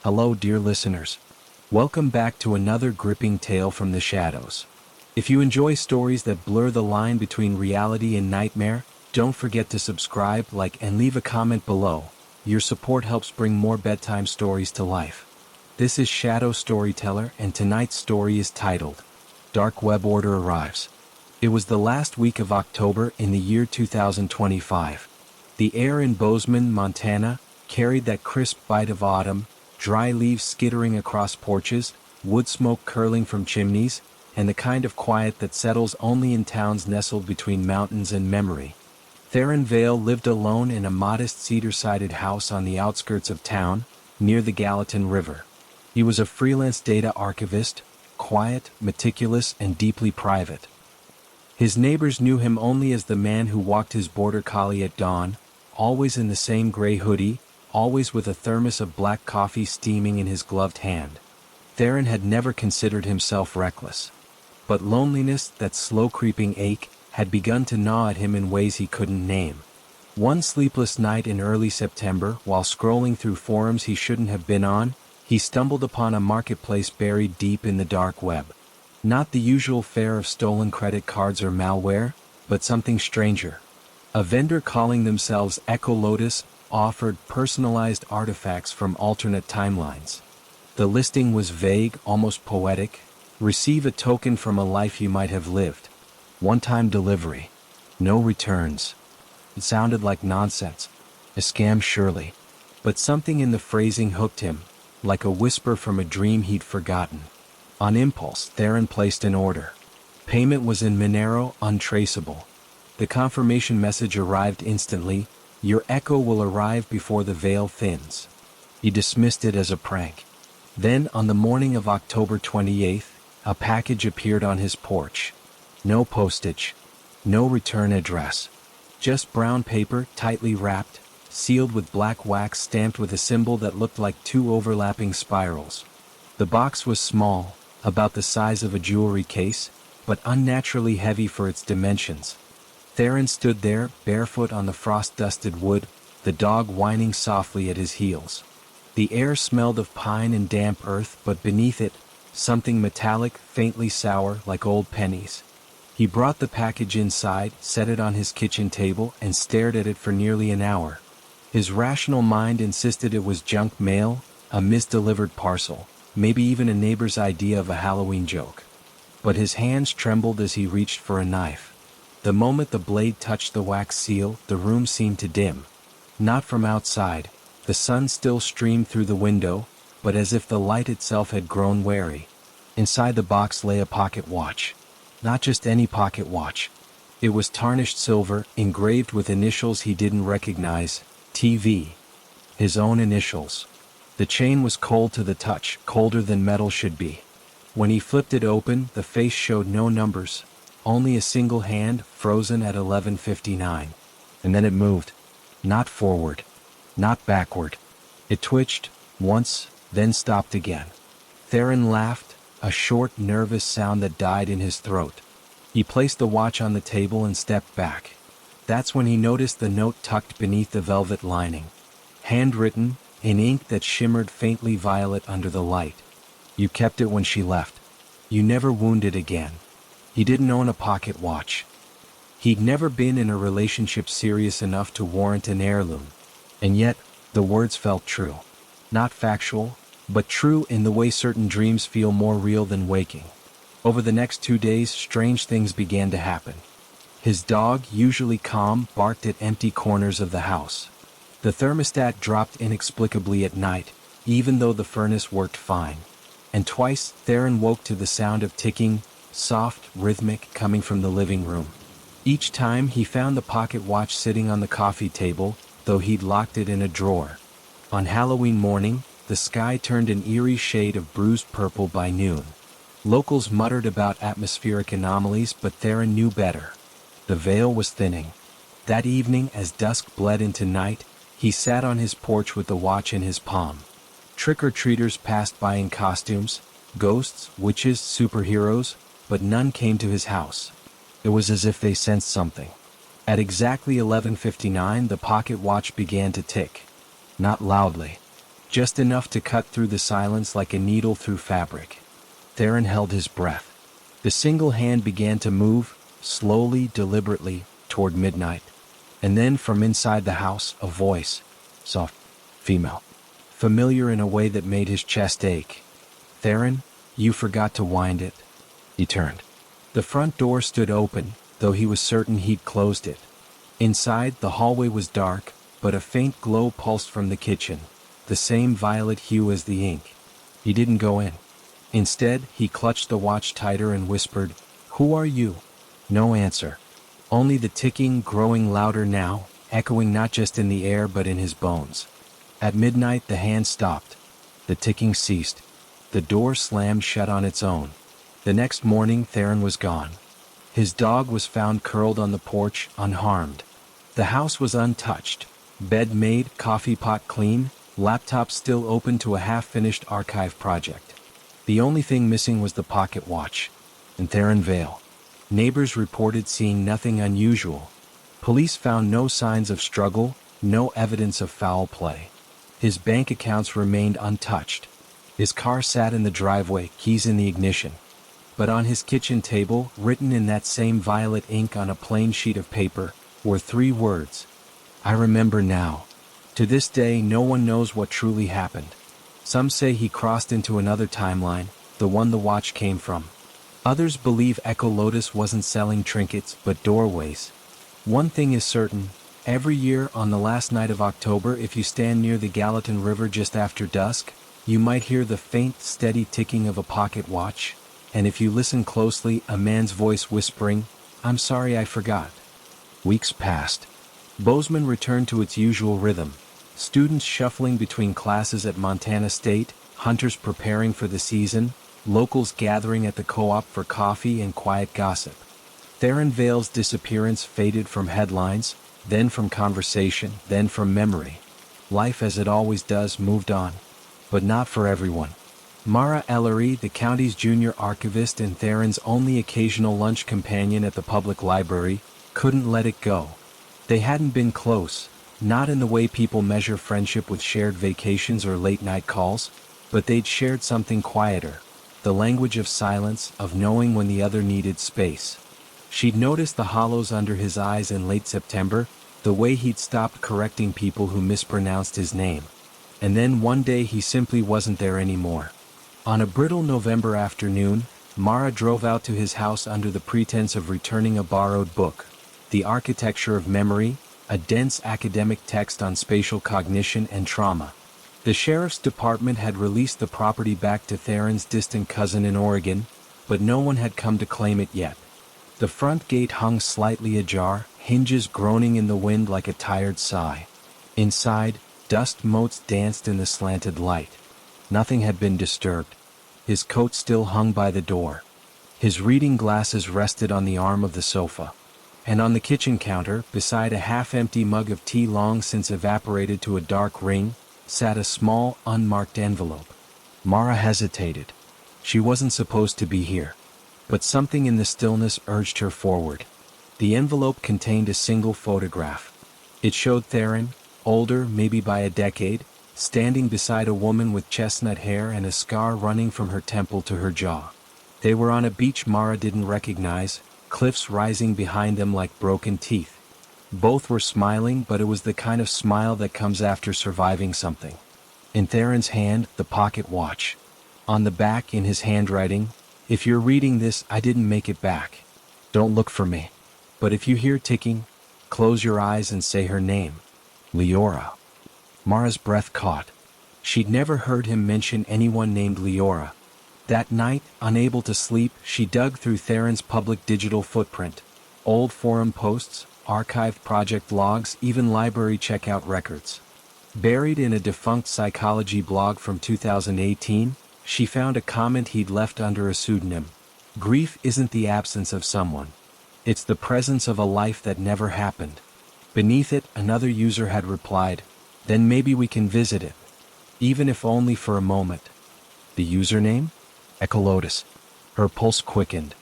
Hello, dear listeners. Welcome back to another gripping tale from the shadows. If you enjoy stories that blur the line between reality and nightmare, don't forget to subscribe, like, and leave a comment below. Your support helps bring more bedtime stories to life. This is Shadow Storyteller, and tonight's story is titled, Dark Web Order Arrives. It was the last week of October in the year 2025. The air in Bozeman, Montana, carried that crisp bite of autumn, dry leaves skittering across porches, wood smoke curling from chimneys, and the kind of quiet that settles only in towns nestled between mountains and memory. Theron Vale lived alone in a modest cedar-sided house on the outskirts of town, near the Gallatin River. He was a freelance data archivist, quiet, meticulous, and deeply private. His neighbors knew him only as the man who walked his border collie at dawn, always in the same gray hoodie, always with a thermos of black coffee steaming in his gloved hand. Theron had never considered himself reckless. But loneliness, that slow-creeping ache, had begun to gnaw at him in ways he couldn't name. One sleepless night in early September, while scrolling through forums he shouldn't have been on, he stumbled upon a marketplace buried deep in the dark web. Not the usual fare of stolen credit cards or malware, but something stranger. A vendor calling themselves Echo Lotus offered personalized artifacts from alternate timelines. The listing was vague, almost poetic. Receive a token from a life you might have lived. One-time delivery. No returns. It sounded like nonsense. A scam surely. But something in the phrasing hooked him, like a whisper from a dream he'd forgotten. On impulse, Theron placed an order. Payment was in Monero, untraceable. The confirmation message arrived instantly. Your echo will arrive before the veil thins. He dismissed it as a prank. Then, on the morning of October 28th, a package appeared on his porch. No postage. No return address. Just brown paper, tightly wrapped, sealed with black wax stamped with a symbol that looked like two overlapping spirals. The box was small, about the size of a jewelry case, but unnaturally heavy for its dimensions. Theron stood there, barefoot on the frost-dusted wood, the dog whining softly at his heels. The air smelled of pine and damp earth, but beneath it, something metallic, faintly sour, like old pennies. He brought the package inside, set it on his kitchen table, and stared at it for nearly an hour. His rational mind insisted it was junk mail, a misdelivered parcel, maybe even a neighbor's idea of a Halloween joke. But his hands trembled as he reached for a knife. The moment the blade touched the wax seal, the room seemed to dim. Not from outside. The sun still streamed through the window, but as if the light itself had grown wary. Inside the box lay a pocket watch. Not just any pocket watch. It was tarnished silver, engraved with initials he didn't recognize, TV. His own initials. The chain was cold to the touch, colder than metal should be. When he flipped it open, the face showed no numbers, only a single hand, frozen at 11:59. And then it moved. Not forward. Not backward. It twitched, once, then stopped again. Theron laughed, a short, nervous sound that died in his throat. He placed the watch on the table and stepped back. That's when he noticed the note tucked beneath the velvet lining. Handwritten, in ink that shimmered faintly violet under the light. You kept it when she left. You never wounded again. He didn't own a pocket watch. He'd never been in a relationship serious enough to warrant an heirloom. And yet, the words felt true. Not factual, but true in the way certain dreams feel more real than waking. Over the next 2 days, strange things began to happen. His dog, usually calm, barked at empty corners of the house. The thermostat dropped inexplicably at night, even though the furnace worked fine. And twice, Theron woke to the sound of ticking, soft, rhythmic, coming from the living room. Each time, he found the pocket watch sitting on the coffee table, though he'd locked it in a drawer. On Halloween morning, the sky turned an eerie shade of bruised purple by noon. Locals muttered about atmospheric anomalies, but Theron knew better. The veil was thinning. That evening, as dusk bled into night, he sat on his porch with the watch in his palm. Trick-or-treaters passed by in costumes, ghosts, witches, superheroes, but none came to his house. It was as if they sensed something. At exactly 11:59, the pocket watch began to tick. Not loudly. just enough to cut through the silence like a needle through fabric. Theron held his breath. The single hand began to move, slowly, deliberately, toward midnight. And then from inside the house, a voice. Soft, female. Familiar in a way that made his chest ache. Theron, you forgot to wind it. He turned. The front door stood open, though he was certain he'd closed it. Inside, the hallway was dark, but a faint glow pulsed from the kitchen, the same violet hue as the ink. He didn't go in. Instead, he clutched the watch tighter and whispered, "Who are you?" No answer. Only the ticking growing louder now, echoing not just in the air but in his bones. At midnight, the hand stopped. The ticking ceased. The door slammed shut on its own. The next morning, Theron was gone. His dog was found curled on the porch, unharmed. The house was untouched. Bed made, coffee pot clean, laptop still open to a half-finished archive project. The only thing missing was the pocket watch. In Theron Vale. Neighbors reported seeing nothing unusual. Police found no signs of struggle, no evidence of foul play. His bank accounts remained untouched. His car sat in the driveway, keys in the ignition. But on his kitchen table, written in that same violet ink on a plain sheet of paper, were 3 words. I remember now. To this day, no one knows what truly happened. Some say he crossed into another timeline, the one the watch came from. Others believe Echo Lotus wasn't selling trinkets but doorways. One thing is certain, every year on the last night of October, if you stand near the Gallatin River just after dusk, you might hear the faint, steady ticking of a pocket watch, and if you listen closely, a man's voice whispering, "I'm sorry I forgot." Weeks passed. Bozeman returned to its usual rhythm. Students shuffling between classes at Montana State, hunters preparing for the season, locals gathering at the co-op for coffee and quiet gossip. Theron Vale's disappearance faded from headlines, then from conversation, then from memory. Life, as it always does, moved on. But not for everyone. Mara Ellery, the county's junior archivist and Theron's only occasional lunch companion at the public library, couldn't let it go. They hadn't been close, not in the way people measure friendship with shared vacations or late-night calls, but they'd shared something quieter, the language of silence, of knowing when the other needed space. She'd noticed the hollows under his eyes in late September, the way he'd stopped correcting people who mispronounced his name. And then one day he simply wasn't there anymore. On a brittle November afternoon, Mara drove out to his house under the pretense of returning a borrowed book, The Architecture of Memory, a dense academic text on spatial cognition and trauma. The sheriff's department had released the property back to Theron's distant cousin in Oregon, but no one had come to claim it yet. The front gate hung slightly ajar, hinges groaning in the wind like a tired sigh. Inside, dust motes danced in the slanted light. Nothing had been disturbed. His coat still hung by the door. His reading glasses rested on the arm of the sofa. And on the kitchen counter, beside a half-empty mug of tea long since evaporated to a dark ring, sat a small, unmarked envelope. Mara hesitated. She wasn't supposed to be here. But something in the stillness urged her forward. The envelope contained a single photograph. It showed Theron, older maybe by a decade, standing beside a woman with chestnut hair and a scar running from her temple to her jaw. They were on a beach Mara didn't recognize, cliffs rising behind them like broken teeth. Both were smiling, but it was the kind of smile that comes after surviving something. In Theron's hand, the pocket watch. On the back, in his handwriting, "If you're reading this, I didn't make it back. Don't look for me. But if you hear ticking, close your eyes and say her name. Leora." Mara's breath caught. She'd never heard him mention anyone named Leora. That night, unable to sleep, she dug through Theron's public digital footprint. Old forum posts, archived project logs, even library checkout records. Buried in a defunct psychology blog from 2018, she found a comment he'd left under a pseudonym. "Grief isn't the absence of someone. It's the presence of a life that never happened." Beneath it, another user had replied, "Then maybe we can visit it. Even if only for a moment." The username? Echolotus. Her pulse quickened.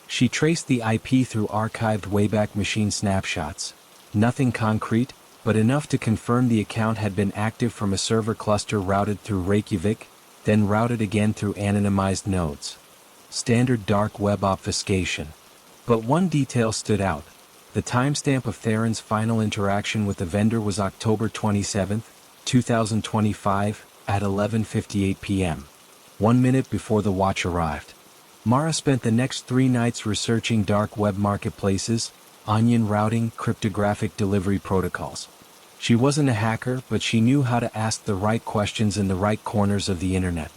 She traced the IP through archived Wayback Machine snapshots. Nothing concrete, but enough to confirm the account had been active from a server cluster routed through Reykjavik, then routed again through anonymized nodes. Standard dark web obfuscation. But one detail stood out. The timestamp of Theron's final interaction with the vendor was October 27, 2025, at 11:58 p.m. 1 minute before the watch arrived. Mara spent the next 3 nights researching dark web marketplaces, onion routing, cryptographic delivery protocols. She wasn't a hacker, but she knew how to ask the right questions in the right corners of the internet.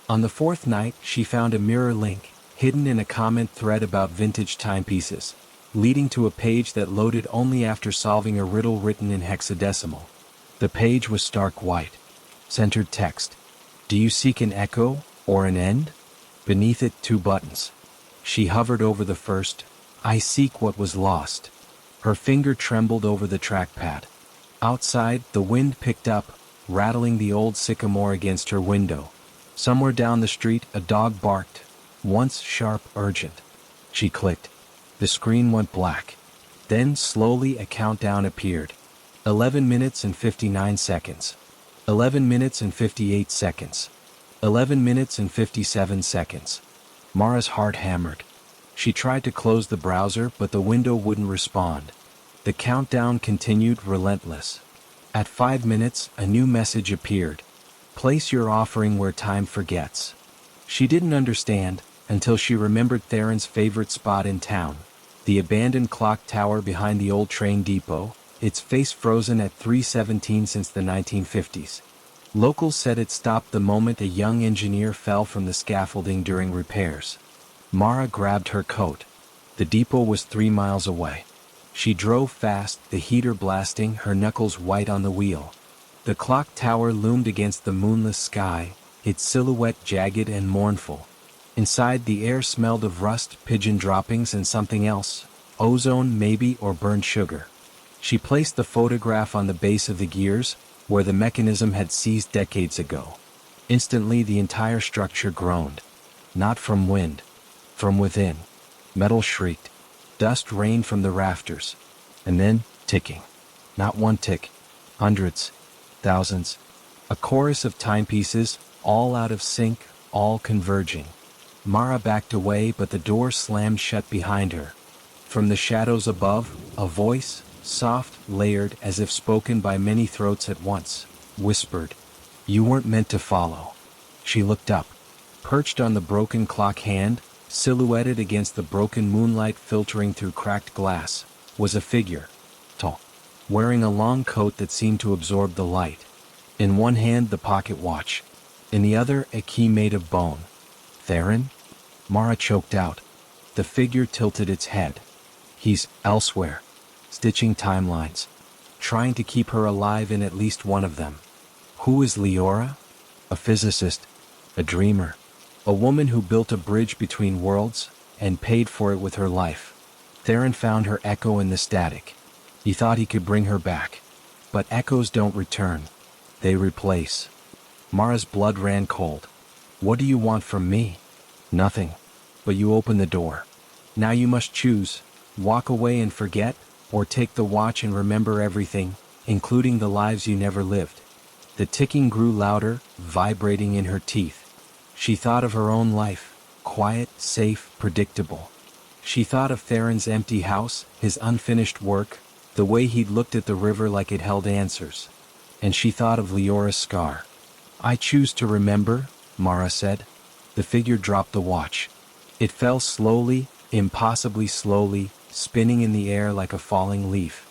On the 4th night, she found a mirror link, hidden in a comment thread about vintage timepieces, leading to a page that loaded only after solving a riddle written in hexadecimal. The page was stark white. Centered text. Do you seek an echo, or an end? Beneath it, 2 buttons. She hovered over the first. I seek what was lost. Her finger trembled over the trackpad. Outside, the wind picked up, rattling the old sycamore against her window. Somewhere down the street, a dog barked, once sharp, urgent. She clicked. The screen went black. Then, slowly, a countdown appeared. 11 minutes and 59 seconds. 11 minutes and 58 seconds. 11 minutes and 57 seconds. Mara's heart hammered. She tried to close the browser, but the window wouldn't respond. The countdown continued, relentless. At 5 minutes, a new message appeared. Place your offering where time forgets. She didn't understand, until she remembered Theron's favorite spot in town, the abandoned clock tower behind the old train depot, its face frozen at 3:17 since the 1950s. Locals said it stopped the moment a young engineer fell from the scaffolding during repairs. Mara grabbed her coat. The depot was 3 miles away. She drove fast, the heater blasting, her knuckles white on the wheel. The clock tower loomed against the moonless sky, its silhouette jagged and mournful. Inside, the air smelled of rust, pigeon droppings, and something else, ozone maybe, or burned sugar. She placed the photograph on the base of the gears, where the mechanism had seized decades ago. Instantly, the entire structure groaned. Not from wind. From within. Metal shrieked. Dust rained from the rafters. And then, ticking. Not one tick. Hundreds. Thousands. A chorus of timepieces, all out of sync, all converging. Mara backed away, but the door slammed shut behind her. From the shadows above, a voice, soft, layered, as if spoken by many throats at once, whispered, "You weren't meant to follow." She looked up. Perched on the broken clock hand, silhouetted against the broken moonlight filtering through cracked glass, was a figure, tall, wearing a long coat that seemed to absorb the light. In one hand, the pocket watch. In the other, a key made of bone. Theron? Mara choked out. The figure tilted its head. He's elsewhere, stitching timelines, trying to keep her alive in at least one of them. Who is Leora? A physicist, a dreamer, a woman who built a bridge between worlds and paid for it with her life. Theron found her echo in the static. He thought he could bring her back. But echoes don't return. They replace. Mara's blood ran cold. What do you want from me? Nothing. But you open the door. Now you must choose. Walk away and forget, or take the watch and remember everything, including the lives you never lived. The ticking grew louder, vibrating in her teeth. She thought of her own life, quiet, safe, predictable. She thought of Theron's empty house, his unfinished work, the way he'd looked at the river like it held answers. And she thought of Leora's scar. I choose to remember, Mara said. The figure dropped the watch. It fell slowly, impossibly slowly, spinning in the air like a falling leaf.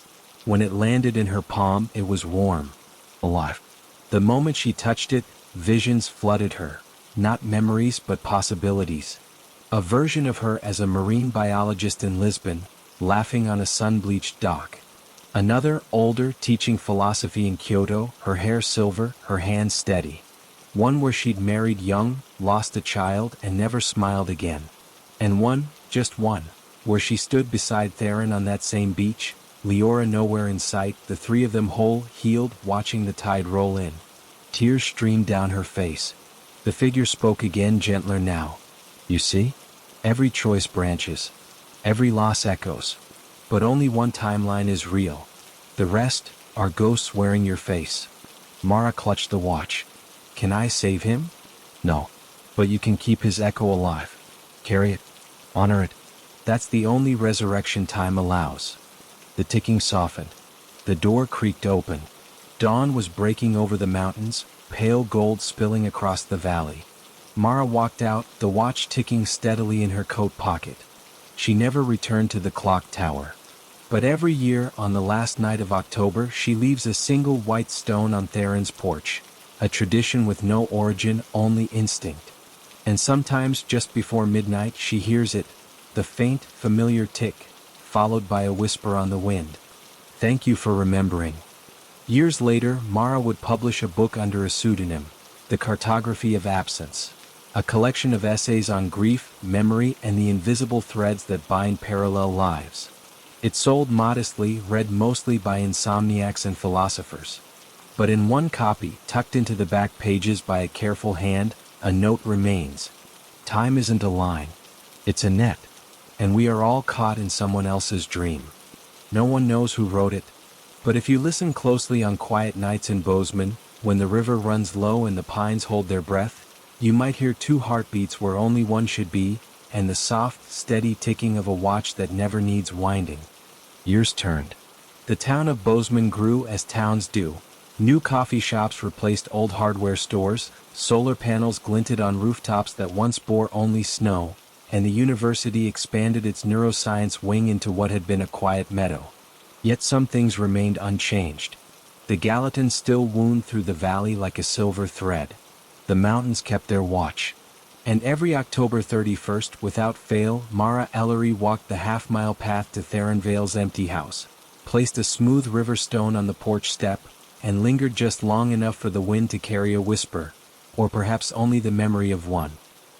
When it landed in her palm, it was warm, alive. The moment she touched it, visions flooded her. Not memories, but possibilities. A version of her as a marine biologist in Lisbon, laughing on a sun-bleached dock. Another, older, teaching philosophy in Kyoto, her hair silver, her hands steady. One where she'd married young, lost a child, and never smiled again. And one, just one, where she stood beside Theron on that same beach, Leora nowhere in sight, the 3 of them whole, healed, watching the tide roll in. Tears streamed down her face. The figure spoke again, gentler now. You see? Every choice branches. Every loss echoes. But only one timeline is real. The rest, Are ghosts wearing your face? Mara clutched the watch. Can I save him? No. But you can keep his echo alive. Carry it. Honor it. That's the only resurrection time allows. The ticking softened. The door creaked open. Dawn was breaking over the mountains, pale gold spilling across the valley. Mara walked out, the watch ticking steadily in her coat pocket. She never returned to the clock tower. But every year, on the last night of October, she leaves a single white stone on Theron's porch, a tradition with no origin, only instinct. And sometimes, just before midnight, she hears it, the faint, familiar tick, followed by a whisper on the wind. Thank you for remembering. Years later, Mara would publish a book under a pseudonym, The Cartography of Absence, a collection of essays on grief, memory, and the invisible threads that bind parallel lives. It sold modestly, read mostly by insomniacs and philosophers. But in one copy, tucked into the back pages by a careful hand, a note remains. Time isn't a line. It's a net. And we are all caught in someone else's dream. No one knows who wrote it. But if you listen closely on quiet nights in Bozeman, when the river runs low and the pines hold their breath, you might hear two heartbeats where only one should be, and the soft, steady ticking of a watch that never needs winding. Years turned. The town of Bozeman grew as towns do. New coffee shops replaced old hardware stores, solar panels glinted on rooftops that once bore only snow, and the university expanded its neuroscience wing into what had been a quiet meadow. Yet some things remained unchanged. The Gallatin still wound through the valley like a silver thread. The mountains kept their watch. And every October 31st, without fail, Mara Ellery walked the half-mile path to Theron Vale's empty house, placed a smooth river stone on the porch step, and lingered just long enough for the wind to carry a whisper, or perhaps only the memory of one.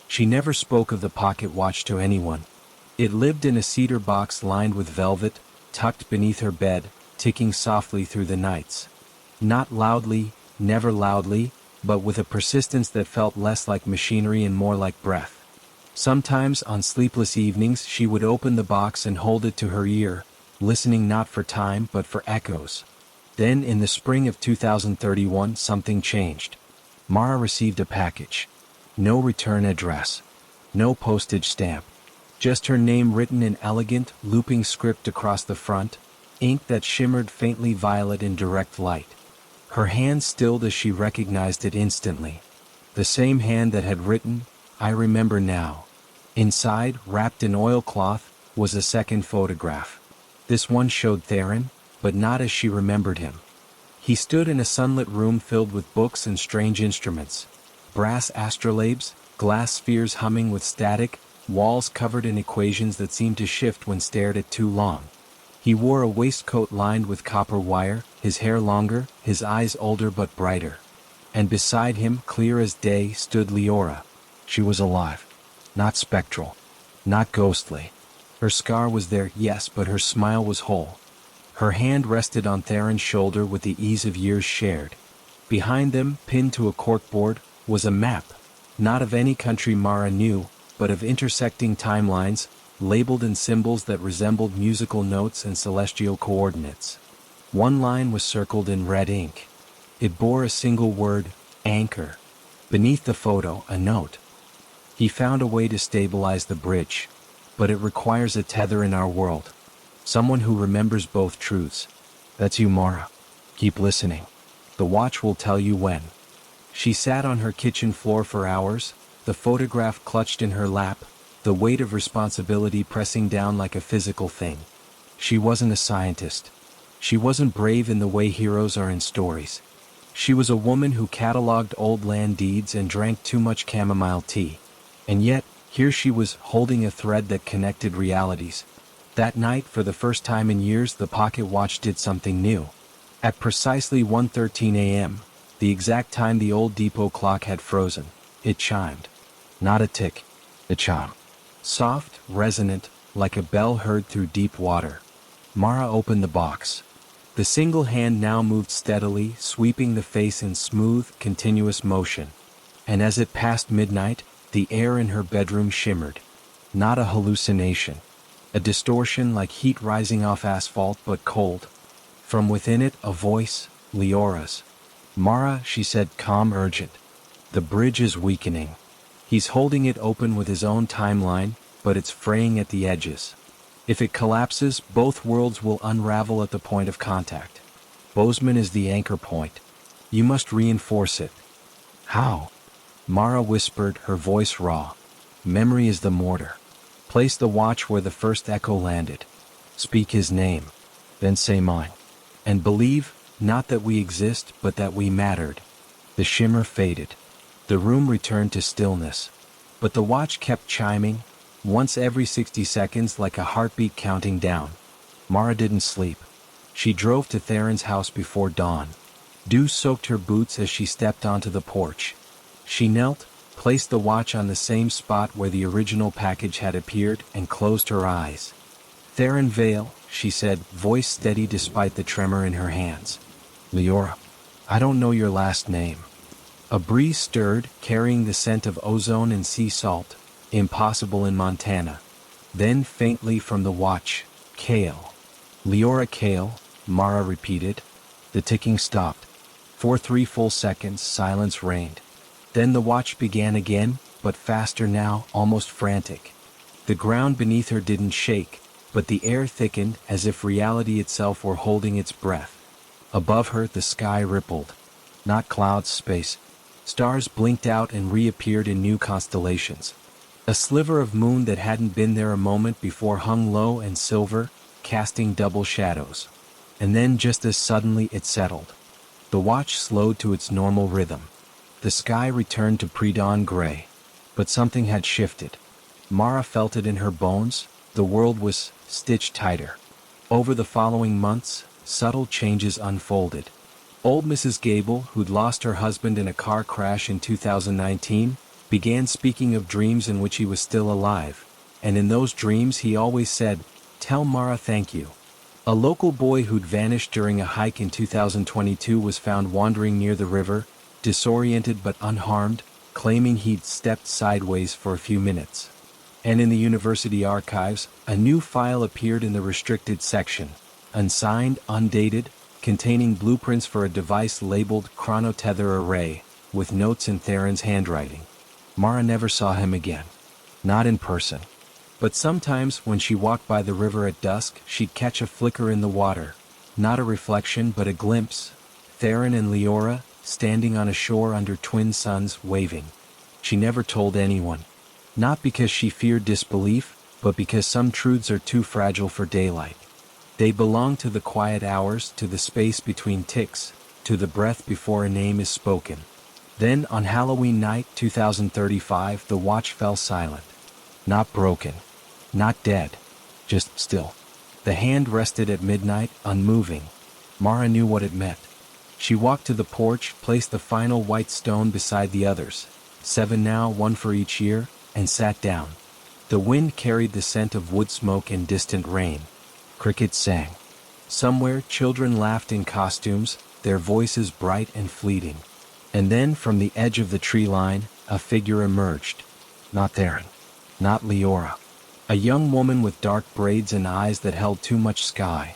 She never spoke of the pocket watch to anyone. It lived in a cedar box lined with velvet, tucked beneath her bed, ticking softly through the nights. Not loudly, never loudly, but with a persistence that felt less like machinery and more like breath. Sometimes, on sleepless evenings, she would open the box and hold it to her ear, listening not for time but for echoes. Then, in the spring of 2031, something changed. Mara received a package. No return address. No postage stamp. Just her name written in elegant, looping script across the front, ink that shimmered faintly violet in direct light. Her hand stilled as she recognized it instantly. The same hand that had written, "I remember now." Inside, wrapped in oilcloth, was a second photograph. This one showed Theron, but not as she remembered him. He stood in a sunlit room filled with books and strange instruments. Brass astrolabes, glass spheres humming with static, walls covered in equations that seemed to shift when stared at too long. He wore a waistcoat lined with copper wire, his hair longer, his eyes older but brighter. And beside him, clear as day, stood Leora. She was alive. Not spectral. Not ghostly. Her scar was there, yes, but her smile was whole. Her hand rested on Theron's shoulder with the ease of years shared. Behind them, pinned to a corkboard, was a map. Not of any country Mara knew, but of intersecting timelines, labeled in symbols that resembled musical notes and celestial coordinates. One line was circled in red ink. It bore a single word, anchor. Beneath the photo, a note. He found a way to stabilize the bridge, but it requires a tether in our world. Someone who remembers both truths. That's you, Mara. Keep listening. The watch will tell you when. She sat on her kitchen floor for hours, the photograph clutched in her lap, the weight of responsibility pressing down like a physical thing. She wasn't a scientist. She wasn't brave in the way heroes are in stories. She was a woman who cataloged old land deeds and drank too much chamomile tea. And yet, here she was, holding a thread that connected realities. That night, for the first time in years, the pocket watch did something new. At precisely 1:13 a.m., the exact time the old depot clock had frozen, it chimed. Not a tick. A chime. Soft, resonant, like a bell heard through deep water. Mara opened the box. The single hand now moved steadily, sweeping the face in smooth, continuous motion. And as it passed midnight, the air in her bedroom shimmered. Not a hallucination. A distortion like heat rising off asphalt, but cold. From within it, a voice, Leora's. Mara, she said, calm, urgent. The bridge is weakening. He's holding it open with his own timeline, but it's fraying at the edges. If it collapses, both worlds will unravel at the point of contact. Bozeman is the anchor point. You must reinforce it. How? Mara whispered, her voice raw. Memory is the mortar. Place the watch where the first echo landed. Speak his name. Then say mine. And believe, not that we exist, but that we mattered. The shimmer faded. The room returned to stillness. But the watch kept chiming, once every 60 seconds like a heartbeat counting down. Mara didn't sleep. She drove to Theron's house before dawn. Dew soaked her boots as she stepped onto the porch. She knelt, placed the watch on the same spot where the original package had appeared, and closed her eyes. Theron Vale, she said, voice steady despite the tremor in her hands. Leora, I don't know your last name. A breeze stirred, carrying the scent of ozone and sea salt, impossible in Montana. Then faintly from the watch, Kale. Leora Kale, Mara repeated. The ticking stopped. For 3 full seconds, silence reigned. Then the watch began again, but faster now, almost frantic. The ground beneath her didn't shake, but the air thickened as if reality itself were holding its breath. Above her, the sky rippled. Not clouds, space. Stars blinked out and reappeared in new constellations. A sliver of moon that hadn't been there a moment before hung low and silver, casting double shadows. And then just as suddenly it settled. The watch slowed to its normal rhythm. The sky returned to pre-dawn gray. But something had shifted. Mara felt it in her bones. The world was stitched tighter. Over the following months, subtle changes unfolded. Old Mrs. Gable, who'd lost her husband in a car crash in 2019, began speaking of dreams in which he was still alive. And in those dreams he always said, "Tell Mara thank you." A local boy who'd vanished during a hike in 2022 was found wandering near the river, disoriented but unharmed, claiming he'd stepped sideways for a few minutes. And in the university archives, a new file appeared in the restricted section, unsigned, undated, containing blueprints for a device labeled chronotether array, with notes in Theron's handwriting. Mara never saw him again. Not in person. But sometimes when she walked by the river at dusk, she'd catch a flicker in the water. Not a reflection, but a glimpse. Theron and Leora, standing on a shore under twin suns, waving. She never told anyone. Not because she feared disbelief, but because some truths are too fragile for daylight. They belong to the quiet hours, to the space between ticks, to the breath before a name is spoken. Then, on Halloween night 2035, the watch fell silent. Not broken. Not dead. Just still. The hand rested at midnight, unmoving. Mara knew what it meant. She walked to the porch, placed the final white stone beside the others, 7 now, 1 for each year, and sat down. The wind carried the scent of wood smoke and distant rain. Crickets sang. Somewhere, children laughed in costumes, their voices bright and fleeting. And then, from the edge of the tree line, a figure emerged. Not Theron. Not Leora. A young woman with dark braids and eyes that held too much sky.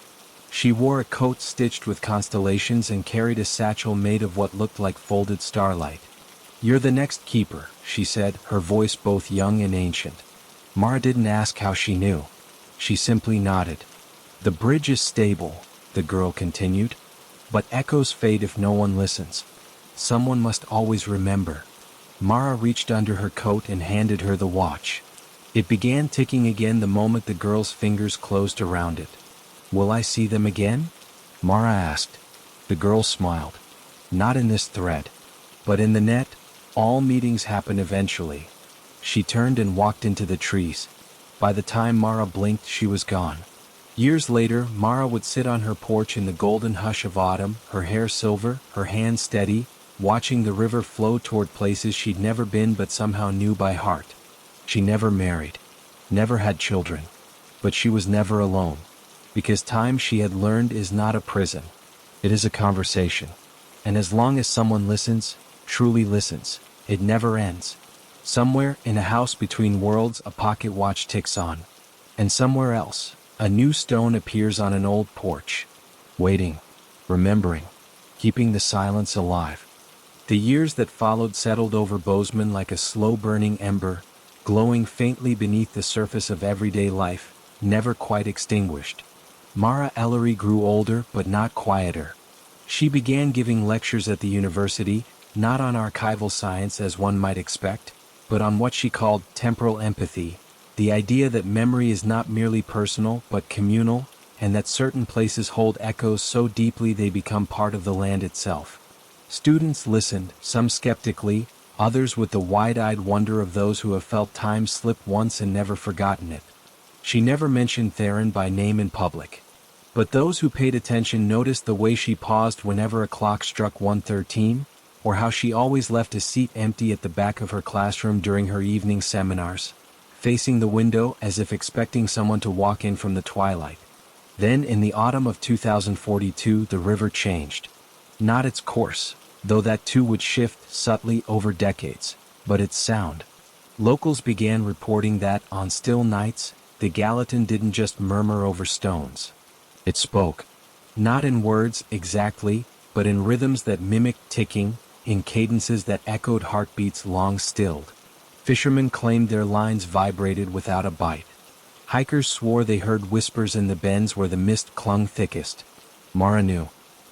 She wore a coat stitched with constellations and carried a satchel made of what looked like folded starlight. "You're the next keeper," she said, her voice both young and ancient. Mara didn't ask how she knew. She simply nodded. "The bridge is stable," the girl continued, "but echoes fade if no one listens. Someone must always remember." Mara reached under her coat and handed her the watch. It began ticking again the moment the girl's fingers closed around it. "Will I see them again?" Mara asked. The girl smiled. "Not in this thread. But in the net, all meetings happen eventually." She turned and walked into the trees. By the time Mara blinked, she was gone. Years later, Mara would sit on her porch in the golden hush of autumn, her hair silver, her hands steady, watching the river flow toward places she'd never been but somehow knew by heart. She never married, never had children, but she was never alone. Because time, she had learned, is not a prison. It is a conversation. And as long as someone listens, truly listens, it never ends. Somewhere, in a house between worlds, a pocket watch ticks on. And somewhere else, a new stone appears on an old porch. Waiting. remembering, keeping the silence alive. The years that followed settled over Bozeman like a slow-burning ember, glowing faintly beneath the surface of everyday life, never quite extinguished. Mara Ellery grew older but not quieter. She began giving lectures at the university, not on archival science as one might expect, but on what she called temporal empathy, the idea that memory is not merely personal but communal, and that certain places hold echoes so deeply they become part of the land itself. Students listened, some skeptically, others with the wide-eyed wonder of those who have felt time slip once and never forgotten it. She never mentioned Theron by name in public. But those who paid attention noticed the way she paused whenever a clock struck 1:13, or how she always left a seat empty at the back of her classroom during her evening seminars, facing the window as if expecting someone to walk in from the twilight. Then in the autumn of 2042 the river changed. Not its course, though that too would shift subtly over decades, but its sound. Locals began reporting that, on still nights, the Gallatin didn't just murmur over stones. It spoke. Not in words exactly, but in rhythms that mimicked ticking, in cadences that echoed heartbeats long stilled. Fishermen claimed their lines vibrated without a bite. Hikers swore they heard whispers in the bends where the mist clung thickest. Mara knew.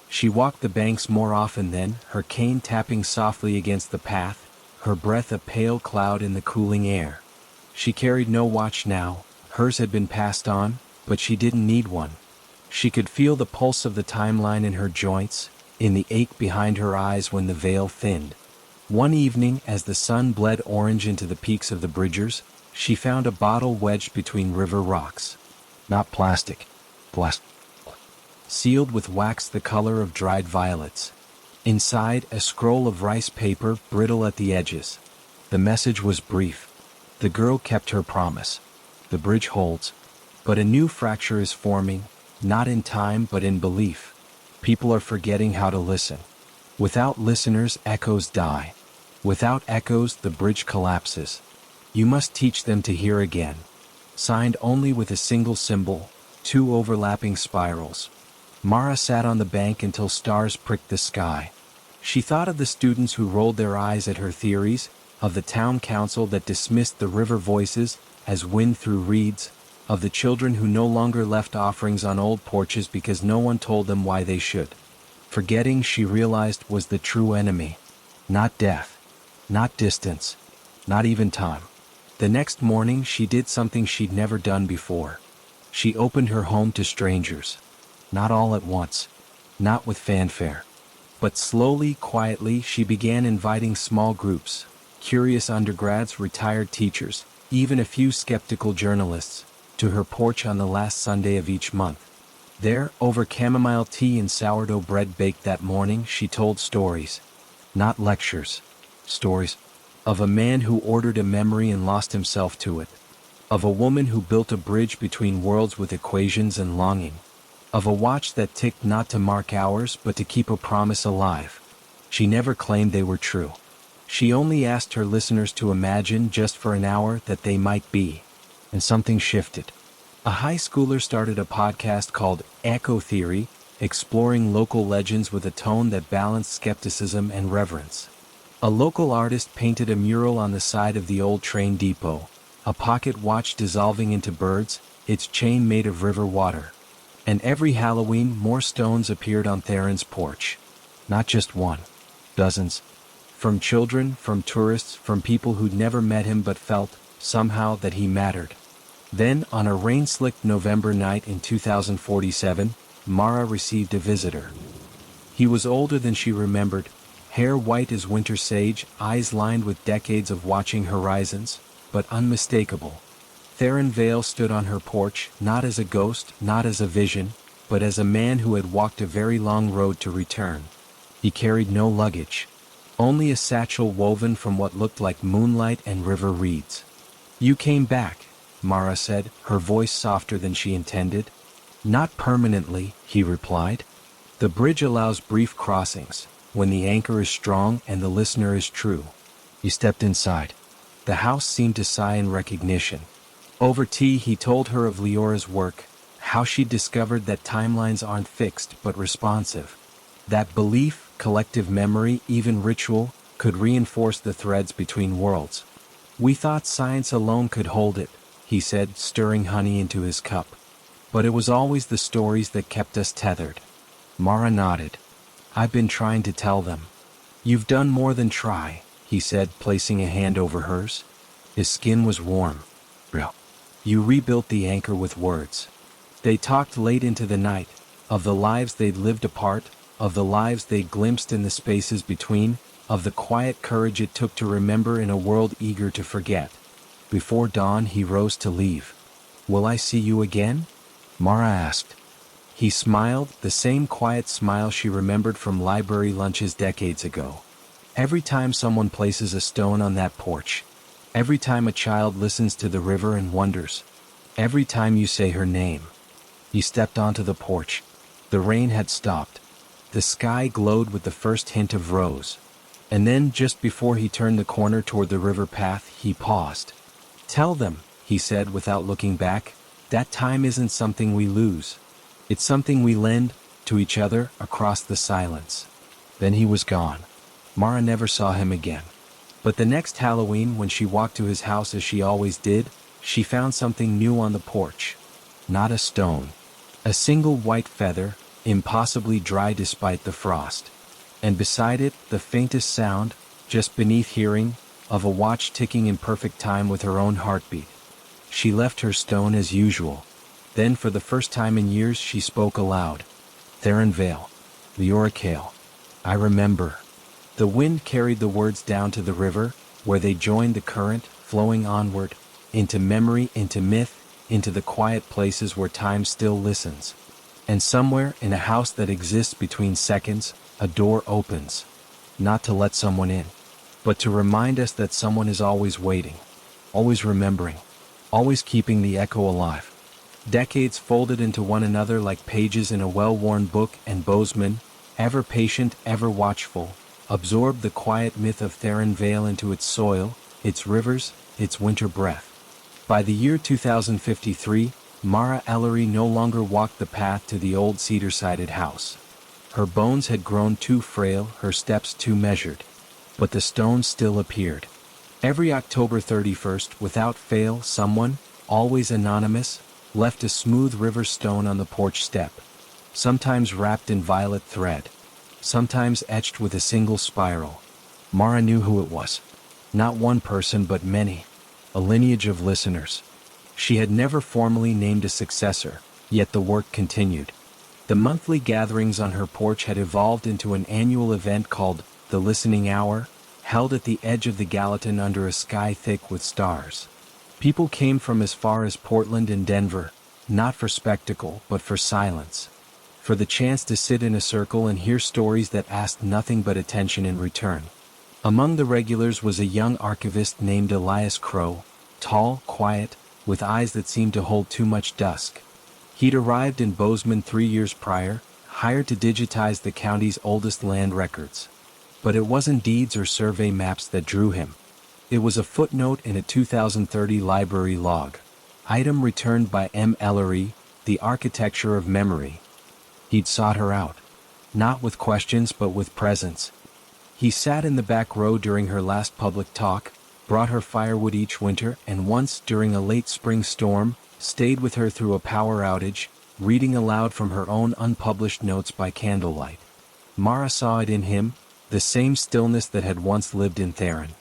She walked the banks more often then, her cane tapping softly against the path, her breath a pale cloud in the cooling air. She carried no watch now, hers had been passed on, but she didn't need one. She could feel the pulse of the timeline in her joints, in the ache behind her eyes when the veil thinned. One evening, as the sun bled orange into the peaks of the Bridgers, she found a bottle wedged between river rocks. Not plastic. Sealed with wax the color of dried violets. Inside, a scroll of rice paper, brittle at the edges. The message was brief. The girl kept her promise. The bridge holds. But a new fracture is forming, not in time but in belief. People are forgetting how to listen. Without listeners, echoes die. Without echoes, the bridge collapses. You must teach them to hear again. Signed only with a single symbol, 2 overlapping spirals. Mara sat on the bank until stars pricked the sky. She thought of the students who rolled their eyes at her theories, of the town council that dismissed the river voices as wind through reeds, of the children who no longer left offerings on old porches because no one told them why they should. Forgetting, she realized, was the true enemy. Not death. Not distance. Not even time. The next morning she did something she'd never done before. She opened her home to strangers. Not all at once. Not with fanfare. But slowly, quietly, she began inviting small groups, curious undergrads, retired teachers, even a few skeptical journalists, to her porch on the last Sunday of each month. There, over chamomile tea and sourdough bread baked that morning, she told stories. Not lectures. Stories. Of a man who ordered a memory and lost himself to it. Of a woman who built a bridge between worlds with equations and longing. Of a watch that ticked not to mark hours but to keep a promise alive. She never claimed they were true. She only asked her listeners to imagine just for an hour that they might be. And something shifted. A high schooler started a podcast called Echo Theory, exploring local legends with a tone that balanced skepticism and reverence. A local artist painted a mural on the side of the old train depot, a pocket watch dissolving into birds, its chain made of river water. And every Halloween, more stones appeared on Theron's porch. Not just one. Dozens. From children, from tourists, from people who'd never met him but felt, somehow, that he mattered. Then, on a rain-slicked November night in 2047, Mara received a visitor. He was older than she remembered, hair white as winter sage, eyes lined with decades of watching horizons, but unmistakable. Theron Vale stood on her porch, not as a ghost, not as a vision, but as a man who had walked a very long road to return. He carried no luggage. Only a satchel woven from what looked like moonlight and river reeds. "You came back," Mara said, her voice softer than she intended. "Not permanently," he replied. "The bridge allows brief crossings, when the anchor is strong and the listener is true." He stepped inside. The house seemed to sigh in recognition. Over tea he told her of Leora's work, how she'd discovered that timelines aren't fixed but responsive, That belief, collective memory, even ritual, could reinforce the threads between worlds. We thought science alone could hold it, he said, stirring honey into his cup. But it was always the stories that kept us tethered. Mara nodded. I've been trying to tell them. You've done more than try, he said, placing a hand over hers. His skin was warm. Real. You rebuilt the anchor with words. They talked late into the night, of the lives they'd lived apart, of the lives they'd glimpsed in the spaces between, of the quiet courage it took to remember in a world eager to forget. Before dawn he rose to leave. Will I see you again? Mara asked. He smiled, the same quiet smile she remembered from library lunches decades ago. Every time someone places a stone on that porch. Every time a child listens to the river and wonders. Every time you say her name. He stepped onto the porch. The rain had stopped. The sky glowed with the first hint of rose. And then, just before he turned the corner toward the river path, he paused. Tell them, he said without looking back, that time isn't something we lose. It's something we lend to each other across the silence. Then he was gone. Mara never saw him again. But the next Halloween, when she walked to his house as she always did, she found something new on the porch. Not a stone. A single white feather, impossibly dry despite the frost. And beside it, the faintest sound, just beneath hearing, of a watch ticking in perfect time with her own heartbeat. She left her stone as usual. Then for the first time in years she spoke aloud. Theron Vale. Leoricale. I remember. The wind carried the words down to the river, where they joined the current, flowing onward, into memory, into myth, into the quiet places where time still listens. And somewhere, in a house that exists between seconds, a door opens. Not to let someone in, but to remind us that someone is always waiting, always remembering, always keeping the echo alive. Decades folded into one another like pages in a well-worn book, and Bozeman, ever patient, ever watchful, absorbed the quiet myth of Theron Vale into its soil, its rivers, its winter breath. By the year 2053, Mara Ellery no longer walked the path to the old cedar-sided house. Her bones had grown too frail, her steps too measured. But the stone still appeared. Every October 31st, without fail, someone, always anonymous, left a smooth river stone on the porch step. Sometimes wrapped in violet thread. Sometimes etched with a single spiral. Mara knew who it was. Not one person but many. A lineage of listeners. She had never formally named a successor, yet the work continued. The monthly gatherings on her porch had evolved into an annual event called the Listening Hour, held at the edge of the Gallatin under a sky thick with stars. People came from as far as Portland and Denver, not for spectacle, but for silence. For the chance to sit in a circle and hear stories that asked nothing but attention in return. Among the regulars was a young archivist named Elias Crow, tall, quiet, with eyes that seemed to hold too much dusk. He'd arrived in Bozeman 3 years prior, hired to digitize the county's oldest land records. But it wasn't deeds or survey maps that drew him. It was a footnote in a 2030 library log. Item returned by M. Ellery, The Architecture of Memory. He'd sought her out. Not with questions but with presence. He sat in the back row during her last public talk, brought her firewood each winter, and once, during a late spring storm, stayed with her through a power outage, reading aloud from her own unpublished notes by candlelight. Mara saw it in him, the same stillness that had once lived in Theron.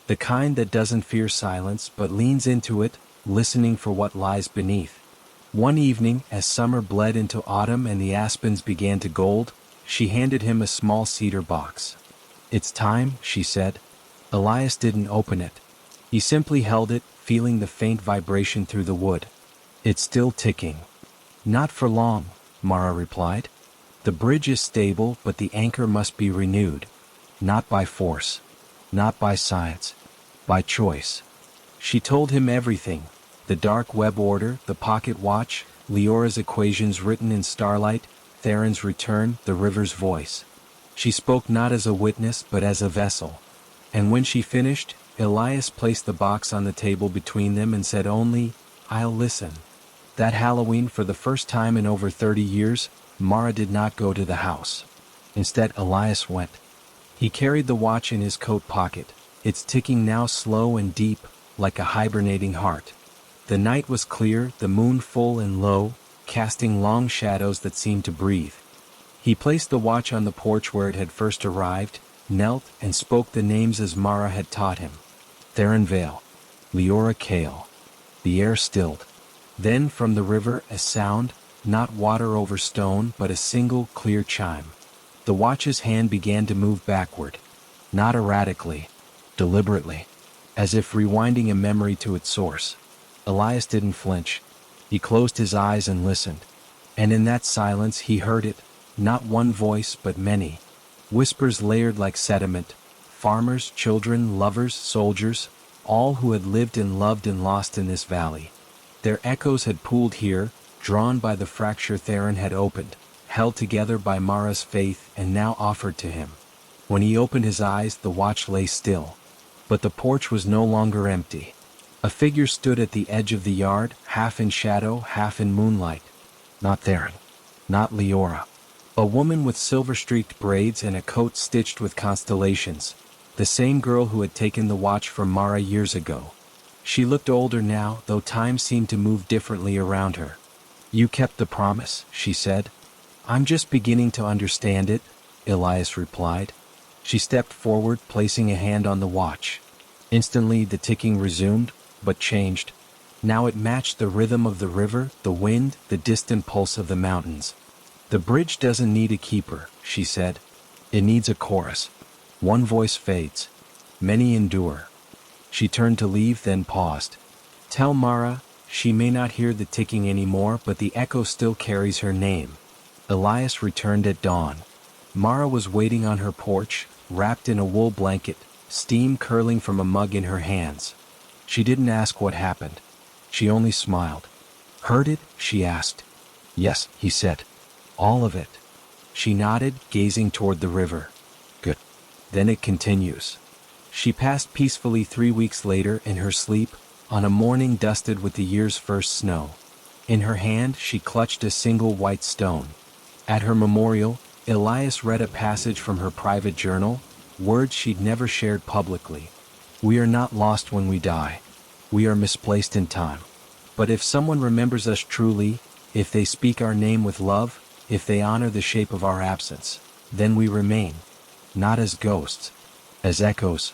The kind that doesn't fear silence but leans into it, listening for what lies beneath. One evening, as summer bled into autumn and the aspens began to gold, she handed him a small cedar box. "It's time," she said. Elias didn't open it. He simply held it, feeling the faint vibration through the wood. "It's still ticking." "Not for long," Mara replied. "The bridge is stable, but the anchor must be renewed. Not by force. Not by science. By choice." She told him everything. The dark web order, the pocket watch, Leora's equations written in starlight, Theron's return, the river's voice. She spoke not as a witness but as a vessel. And when she finished, Elias placed the box on the table between them and said only, "I'll listen." That Halloween, for the first time in over 30 years, Mara did not go to the house. Instead, Elias went. He carried the watch in his coat pocket, its ticking now slow and deep, like a hibernating heart. The night was clear, the moon full and low, casting long shadows that seemed to breathe. He placed the watch on the porch where it had first arrived, knelt and spoke the names as Mara had taught him. Theron Vale. Leora Kale. The air stilled. Then from the river a sound, not water over stone but a single clear chime. The watch's hand began to move backward. Not erratically, deliberately, as if rewinding a memory to its source. Elias didn't flinch. He closed his eyes and listened. And in that silence he heard it, not one voice but many. Whispers layered like sediment. Farmers, children, lovers, soldiers, all who had lived and loved and lost in this valley. Their echoes had pooled here, drawn by the fracture Theron had opened, held together by Mara's faith and now offered to him. When he opened his eyes, the watch lay still. But the porch was no longer empty. A figure stood at the edge of the yard, half in shadow, half in moonlight. Not Theron. Not Leora. A woman with silver-streaked braids and a coat stitched with constellations. The same girl who had taken the watch from Mara years ago. She looked older now, though time seemed to move differently around her. "You kept the promise," she said. "I'm just beginning to understand it," Elias replied. She stepped forward, placing a hand on the watch. Instantly the ticking resumed, but changed. Now it matched the rhythm of the river, the wind, the distant pulse of the mountains. "The bridge doesn't need a keeper," she said. "It needs a chorus. One voice fades. Many endure." She turned to leave, then paused. "Tell Mara, she may not hear the ticking anymore, but the echo still carries her name." Elias returned at dawn. Mara was waiting on her porch, wrapped in a wool blanket, steam curling from a mug in her hands. She didn't ask what happened. She only smiled. "Heard it?" she asked. "Yes," he said. "All of it." She nodded, gazing toward the river. "Good. Then it continues." She passed peacefully 3 weeks later in her sleep, on a morning dusted with the year's first snow. In her hand she clutched a single white stone. At her memorial, Elias read a passage from her private journal, words she'd never shared publicly. "We are not lost when we die. We are misplaced in time. But if someone remembers us truly, if they speak our name with love, if they honor the shape of our absence, then we remain. Not as ghosts, as echoes.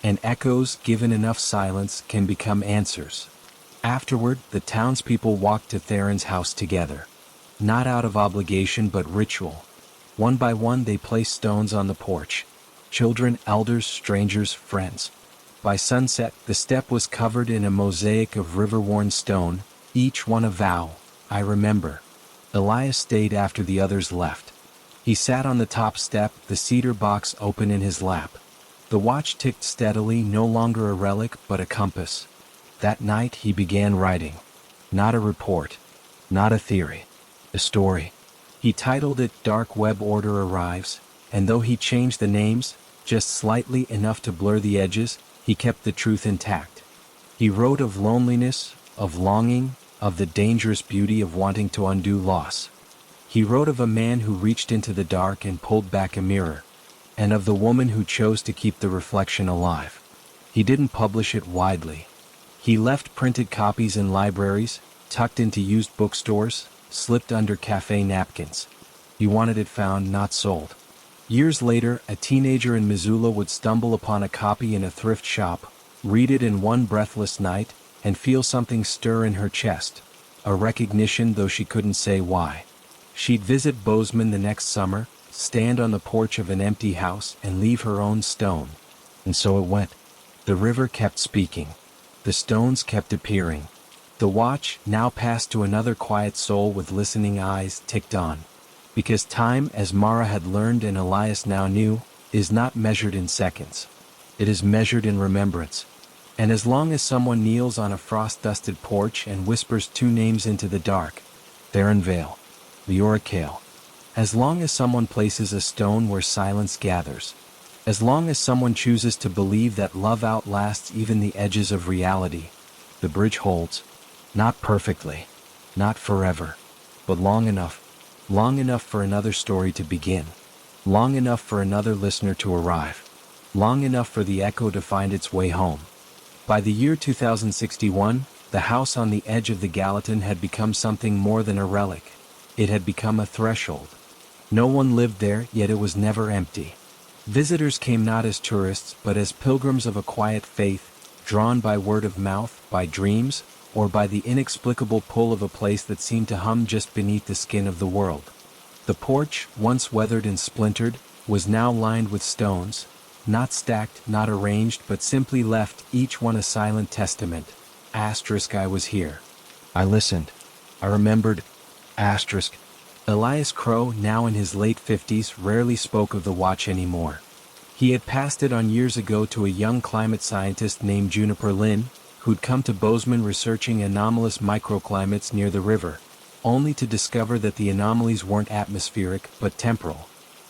And echoes, given enough silence, can become answers." Afterward, the townspeople walked to Theron's house together. Not out of obligation but ritual. One by one they placed stones on the porch. Children, elders, strangers, friends. By sunset, the step was covered in a mosaic of river-worn stone, each one a vow. "I remember." Elias stayed after the others left. He sat on the top step, the cedar box open in his lap. The watch ticked steadily, no longer a relic but a compass. That night he began writing. Not a report. Not a theory. A story. He titled it "Dark Web Order Arrives," and though he changed the names, just slightly enough to blur the edges, he kept the truth intact. He wrote of loneliness, of longing, of the dangerous beauty of wanting to undo loss. He wrote of a man who reached into the dark and pulled back a mirror, and of the woman who chose to keep the reflection alive. He didn't publish it widely. He left printed copies in libraries, tucked into used bookstores, slipped under cafe napkins. He wanted it found, not sold. Years later, a teenager in Missoula would stumble upon a copy in a thrift shop, read it in one breathless night, and feel something stir in her chest. A recognition, though she couldn't say why. She'd visit Bozeman the next summer, stand on the porch of an empty house, and leave her own stone. And so it went. The river kept speaking. The stones kept appearing. The watch, now passed to another quiet soul with listening eyes, ticked on. Because time, as Mara had learned and Elias now knew, is not measured in seconds. It is measured in remembrance. And as long as someone kneels on a frost-dusted porch and whispers 2 names into the dark, Theron Vale, Leora Kale. As long as someone places a stone where silence gathers. As long as someone chooses to believe that love outlasts even the edges of reality, the bridge holds. Not perfectly. Not forever. But long enough for another story to begin. Long enough for another listener to arrive. Long enough for the echo to find its way home. By the year 2061, the house on the edge of the Gallatin had become something more than a relic. It had become a threshold. No one lived there, yet it was never empty. Visitors came not as tourists, but as pilgrims of a quiet faith, drawn by word of mouth, by dreams, or by the inexplicable pull of a place that seemed to hum just beneath the skin of the world. The porch, once weathered and splintered, was now lined with stones, not stacked, not arranged, but simply left, each one a silent testament. I was here. I listened. I remembered. Elias Crow, now in his late 50s, rarely spoke of the watch anymore. He had passed it on years ago to a young climate scientist named Juniper Lynn, who'd come to Bozeman researching anomalous microclimates near the river, only to discover that the anomalies weren't atmospheric but temporal.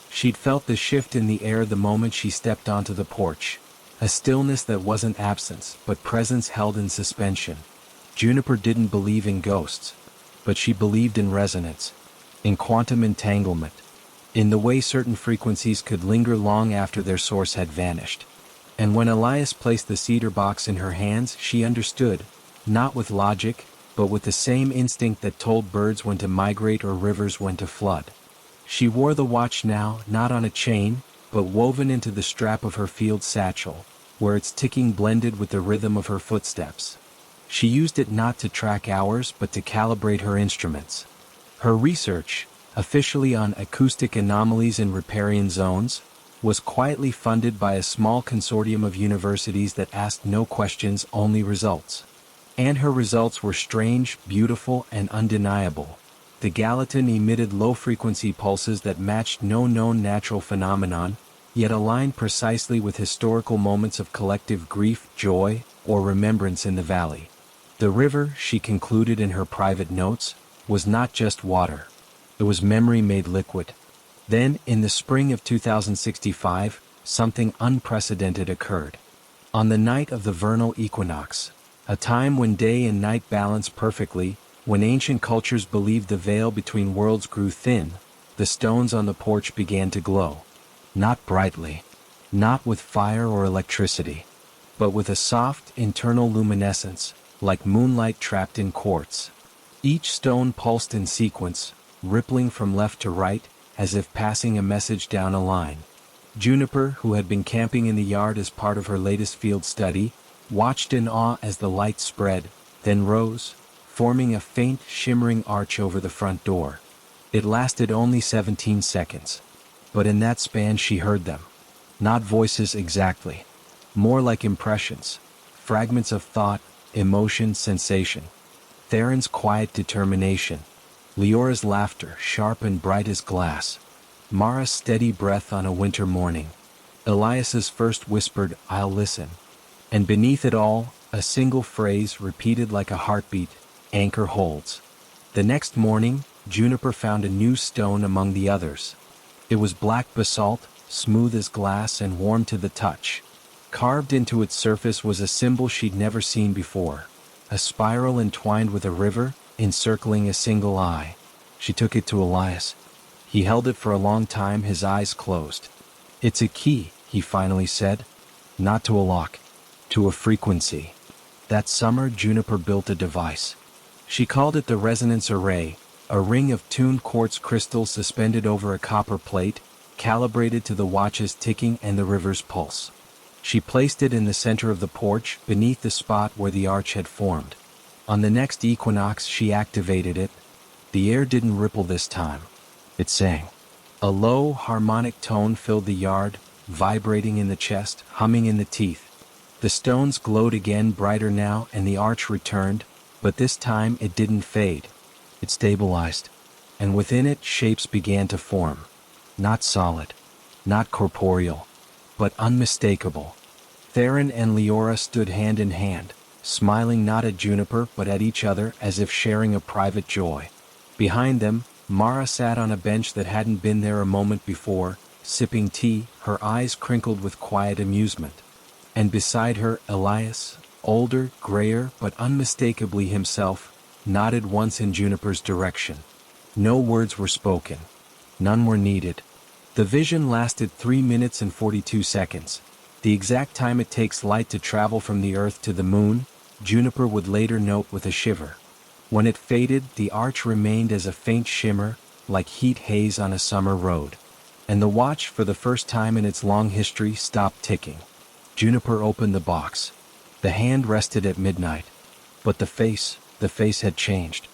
She'd felt the shift in the air the moment she stepped onto the porch, a stillness that wasn't absence but presence held in suspension. Juniper didn't believe in ghosts, but she believed in resonance, in quantum entanglement, in the way certain frequencies could linger long after their source had vanished. And when Elias placed the cedar box in her hands, she understood, not with logic, but with the same instinct that told birds when to migrate or rivers when to flood. She wore the watch now, not on a chain, but woven into the strap of her field satchel, where its ticking blended with the rhythm of her footsteps. She used it not to track hours but to calibrate her instruments. Her research, officially on acoustic anomalies in riparian zones, was quietly funded by a small consortium of universities that asked no questions, only results. And her results were strange, beautiful, and undeniable. The Gallatin emitted low-frequency pulses that matched no known natural phenomenon, yet aligned precisely with historical moments of collective grief, joy, or remembrance in the valley. The river, she concluded in her private notes, was not just water. It was memory made liquid. Then, in the spring of 2065, something unprecedented occurred. On the night of the vernal equinox, a time when day and night balance perfectly, when ancient cultures believed the veil between worlds grew thin, the stones on the porch began to glow. Not brightly, not with fire or electricity, but with a soft, internal luminescence, like moonlight trapped in quartz. Each stone pulsed in sequence, rippling from left to right, as if passing a message down a line. Juniper, who had been camping in the yard as part of her latest field study, watched in awe as the light spread, then rose, forming a faint, shimmering arch over the front door. It lasted only 17 seconds. But in that span she heard them. Not voices exactly. More like impressions. Fragments of thought, emotion, sensation. Theron's quiet determination. Leora's laughter, sharp and bright as glass. Mara's steady breath on a winter morning. Elias's first whispered, "I'll listen." And beneath it all, a single phrase repeated like a heartbeat, "Anchor holds." The next morning, Juniper found a new stone among the others. It was black basalt, smooth as glass and warm to the touch. Carved into its surface was a symbol she'd never seen before. A spiral entwined with a river, encircling a single eye. She took it to Elias. He held it for a long time, his eyes closed. "It's a key," he finally said. "Not to a lock. To a frequency." That summer, Juniper built a device. She called it the resonance array, a ring of tuned quartz crystals suspended over a copper plate, calibrated to the watch's ticking and the river's pulse. She placed it in the center of the porch, beneath the spot where the arch had formed. On the next equinox she activated it. The air didn't ripple this time. It sang. A low, harmonic tone filled the yard, vibrating in the chest, humming in the teeth. The stones glowed again, brighter now, and the arch returned, but this time it didn't fade. It stabilized, and within it shapes began to form. Not solid, not corporeal, but unmistakable. Theron and Leora stood hand in hand, smiling not at Juniper but at each other as if sharing a private joy. Behind them, Mara sat on a bench that hadn't been there a moment before, sipping tea, her eyes crinkled with quiet amusement. And beside her, Elias, older, grayer, but unmistakably himself, nodded once in Juniper's direction. No words were spoken. None were needed. The vision lasted 3 minutes and 42 seconds, the exact time it takes light to travel from the Earth to the Moon, Juniper would later note with a shiver. When it faded, the arch remained as a faint shimmer, like heat haze on a summer road. And the watch, for the first time in its long history, stopped ticking. Juniper opened the box. The hand rested at midnight. But the face had changed.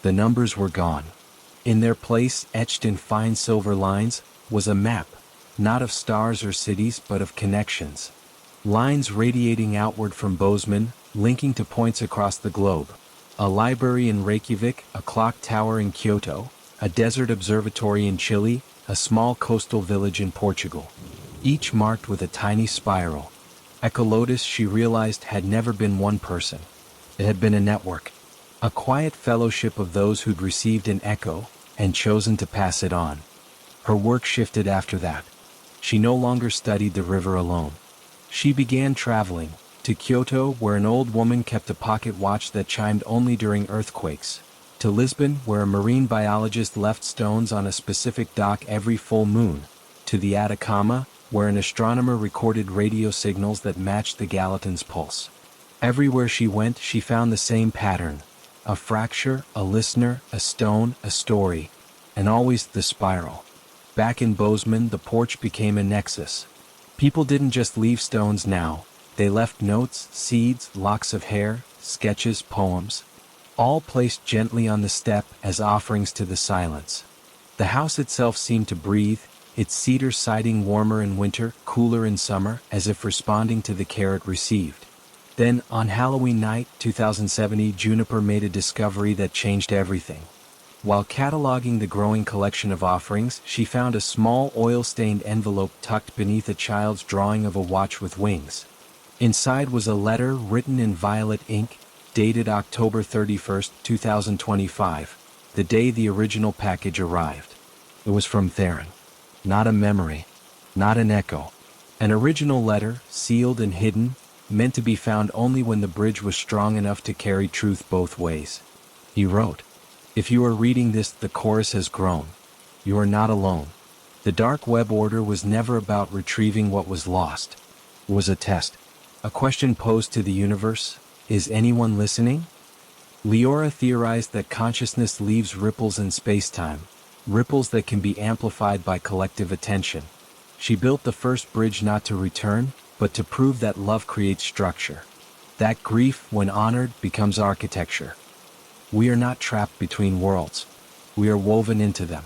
The numbers were gone. In their place, etched in fine silver lines, was a map, not of stars or cities but of connections. Lines radiating outward from Bozeman, linking to points across the globe. A library in Reykjavik, a clock tower in Kyoto, a desert observatory in Chile, a small coastal village in Portugal. Each marked with a tiny spiral. Echolotus, she realized, had never been one person. It had been a network. A quiet fellowship of those who'd received an echo and chosen to pass it on. Her work shifted after that. She no longer studied the river alone. She began traveling, to Kyoto, where an old woman kept a pocket watch that chimed only during earthquakes, to Lisbon, where a marine biologist left stones on a specific dock every full moon, to the Atacama, where an astronomer recorded radio signals that matched the Gallatin's pulse. Everywhere she went, she found the same pattern: a fracture, a listener, a stone, a story, and always the spiral. Back in Bozeman, the porch became a nexus. People didn't just leave stones now. They left notes, seeds, locks of hair, sketches, poems, all placed gently on the step as offerings to the silence. The house itself seemed to breathe, its cedar siding warmer in winter, cooler in summer, as if responding to the care it received. Then, on Halloween night, 2070, Juniper made a discovery that changed everything. While cataloging the growing collection of offerings, she found a small oil-stained envelope tucked beneath a child's drawing of a watch with wings. Inside was a letter written in violet ink, dated October 31st, 2025, the day the original package arrived. It was from Theron. Not a memory, not an echo. An original letter, sealed and hidden, meant to be found only when the bridge was strong enough to carry truth both ways. He wrote, "If you are reading this, the chorus has grown. You are not alone." The dark web order was never about retrieving what was lost. It was a test. A question posed to the universe: is anyone listening? Leora theorized that consciousness leaves ripples in space-time, ripples that can be amplified by collective attention. She built the first bridge not to return, but to prove that love creates structure. That grief, when honored, becomes architecture. We are not trapped between worlds. We are woven into them.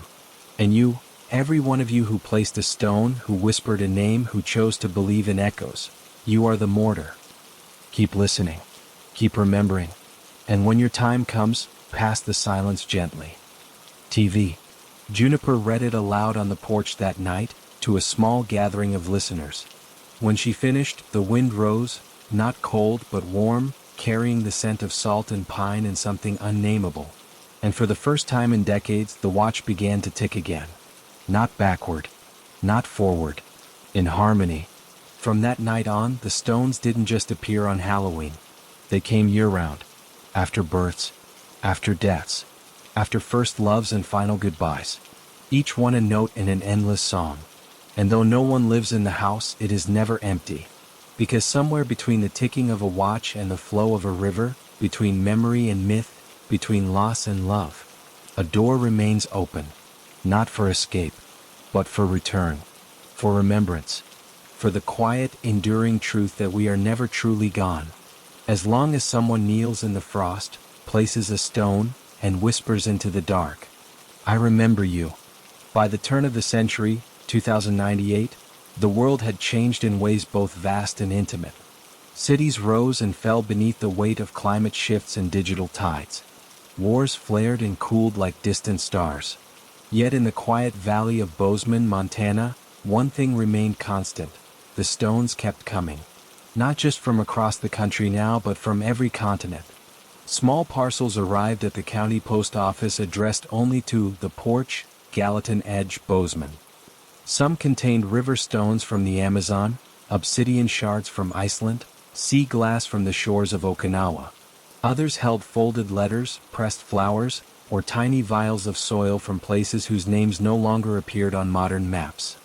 And you, every one of you who placed a stone, who whispered a name, who chose to believe in echoes, you are the mortar. Keep listening. Keep remembering. And when your time comes, pass the silence gently. TV. Juniper read it aloud on the porch that night, to a small gathering of listeners. When she finished, the wind rose, not cold but warm, carrying the scent of salt and pine and something unnameable. And for the first time in decades, the watch began to tick again. Not backward, not forward, in harmony. From that night on, the stones didn't just appear on Halloween. They came year-round, after births, after deaths, after first loves and final goodbyes. Each one a note in an endless song. And though no one lives in the house, it is never empty. Because somewhere between the ticking of a watch and the flow of a river, between memory and myth, between loss and love, a door remains open, not for escape, but for return, for remembrance, for the quiet, enduring truth that we are never truly gone. As long as someone kneels in the frost, places a stone, and whispers into the dark, "I remember you." By the turn of the century, 2098, the world had changed in ways both vast and intimate. Cities rose and fell beneath the weight of climate shifts and digital tides. Wars flared and cooled like distant stars. Yet in the quiet valley of Bozeman, Montana, one thing remained constant: the stones kept coming. Not just from across the country now, but from every continent. Small parcels arrived at the county post office addressed only to The Porch, Gallatin Edge, Bozeman. Some contained river stones from the Amazon, obsidian shards from Iceland, sea glass from the shores of Okinawa. Others held folded letters, pressed flowers, or tiny vials of soil from places whose names no longer appeared on modern maps.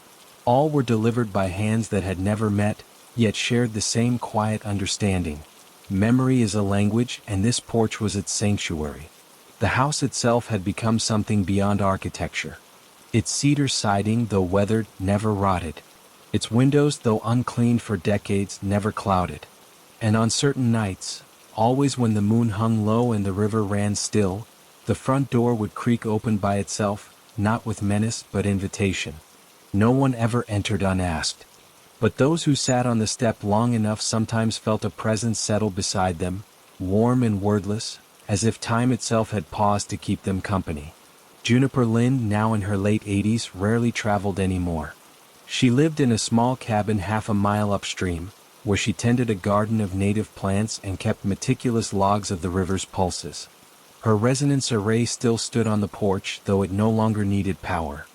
All were delivered by hands that had never met, yet shared the same quiet understanding. Memory is a language, and this porch was its sanctuary. The house itself had become something beyond architecture. Its cedar siding, though weathered, never rotted. Its windows, though uncleaned for decades, never clouded. And on certain nights, always when the moon hung low and the river ran still, the front door would creak open by itself, not with menace but invitation. No one ever entered unasked. But those who sat on the step long enough sometimes felt a presence settle beside them, warm and wordless, as if time itself had paused to keep them company. Juniper Lynn, now in her late 80s, rarely traveled anymore. She lived in a small cabin half a mile upstream, where she tended a garden of native plants and kept meticulous logs of the river's pulses. Her resonance array still stood on the porch, though it no longer needed power.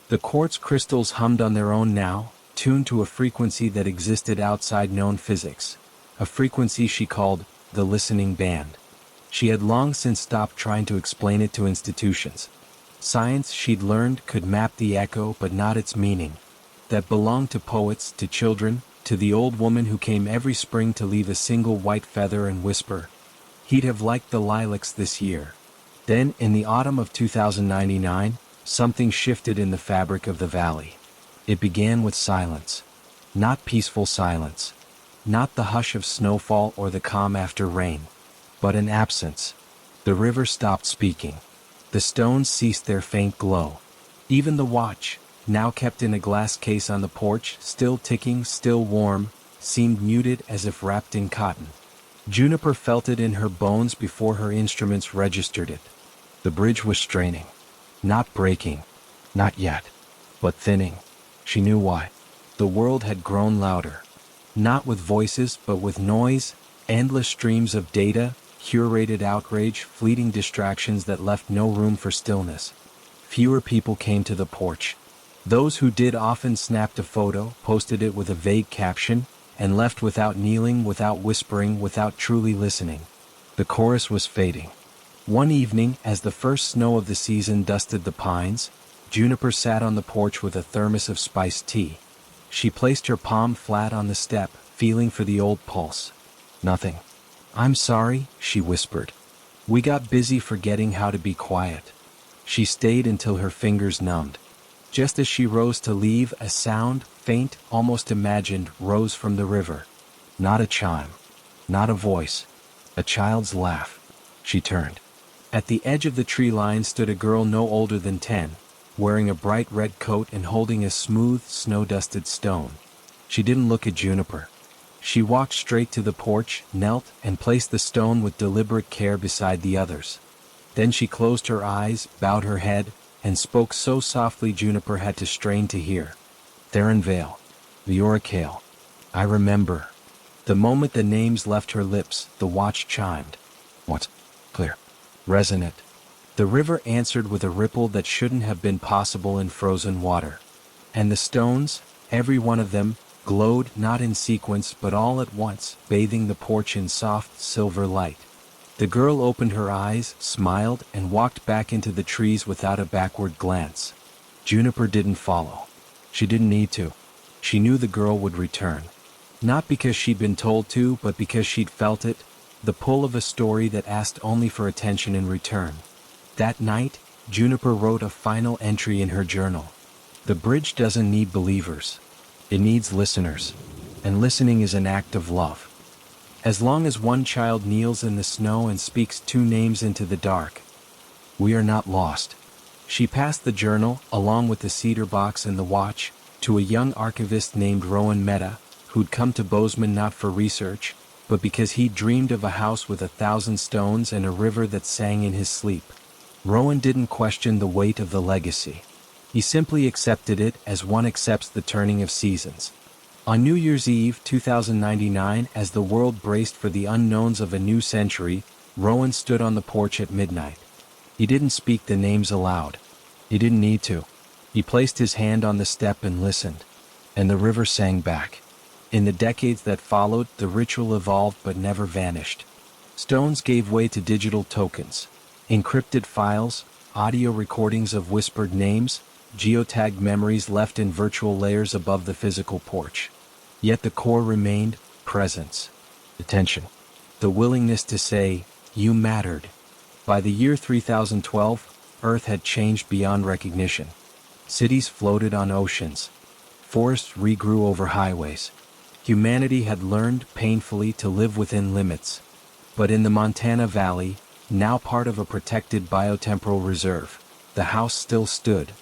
The quartz crystals hummed on their own now, tuned to a frequency that existed outside known physics, a frequency she called the listening band. She had long since stopped trying to explain it to institutions. Science, she'd learned, could map the echo but not its meaning. That belonged to poets, to children, to the old woman who came every spring to leave a single white feather and whisper, "He'd have liked the lilacs this year." Then, in the autumn of 2099, something shifted in the fabric of the valley. It began with silence. Not peaceful silence. Not the hush of snowfall or the calm after rain. But an absence. The river stopped speaking. The stones ceased their faint glow. Even the watch, now kept in a glass case on the porch, still ticking, still warm, seemed muted as if wrapped in cotton. Juniper felt it in her bones before her instruments registered it. The bridge was straining. Not breaking. Not yet. But thinning. She knew why. The world had grown louder. Not with voices, but with noise, endless streams of data, curated outrage, fleeting distractions that left no room for stillness. Fewer people came to the porch. Those who did often snapped a photo, posted it with a vague caption, and left without kneeling, without whispering, without truly listening. The chorus was fading. One evening, as the first snow of the season dusted the pines, Juniper sat on the porch with a thermos of spiced tea. She placed her palm flat on the step, feeling for the old pulse. Nothing. "I'm sorry," she whispered. "We got busy forgetting how to be quiet." She stayed until her fingers numbed. Just as she rose to leave, a sound, faint, almost imagined, rose from the river. Not a chime. Not a voice. A child's laugh. She turned. At the edge of the tree line stood a girl no older than 10, wearing a bright red coat and holding a smooth, snow-dusted stone. She didn't look at Juniper. She walked straight to the porch, knelt, and placed the stone with deliberate care beside the others. Then she closed her eyes, bowed her head, and spoke so softly Juniper had to strain to hear. "Theron Vale. Leoricale. I remember." The moment the names left her lips, the watch chimed. "What's clear? Resonant." The river answered with a ripple that shouldn't have been possible in frozen water. And the stones, every one of them, glowed not in sequence but all at once, bathing the porch in soft, silver light. The girl opened her eyes, smiled, and walked back into the trees without a backward glance. Juniper didn't follow. She didn't need to. She knew the girl would return. Not because she'd been told to, but because she'd felt it, the pull of a story that asked only for attention in return. That night, Juniper wrote a final entry in her journal. The bridge doesn't need believers. It needs listeners. And listening is an act of love. As long as one child kneels in the snow and speaks two names into the dark, we are not lost. She passed the journal, along with the cedar box and the watch, to a young archivist named Rowan Mehta, who'd come to Bozeman not for research, but because he dreamed of a house with 1,000 stones and a river that sang in his sleep. Rowan didn't question the weight of the legacy. He simply accepted it as one accepts the turning of seasons. On New Year's Eve 2099, as the world braced for the unknowns of a new century, Rowan stood on the porch at midnight. He didn't speak the names aloud. He didn't need to. He placed his hand on the step and listened. And the river sang back. In the decades that followed, the ritual evolved but never vanished. Stones gave way to digital tokens, encrypted files, audio recordings of whispered names, geotagged memories left in virtual layers above the physical porch. Yet the core remained: presence, attention, the willingness to say, "You mattered." By the year 3012, Earth had changed beyond recognition. Cities floated on oceans. Forests regrew over highways. Humanity had learned, painfully, to live within limits. But in the Montana Valley, now part of a protected biotemporal reserve, the house still stood.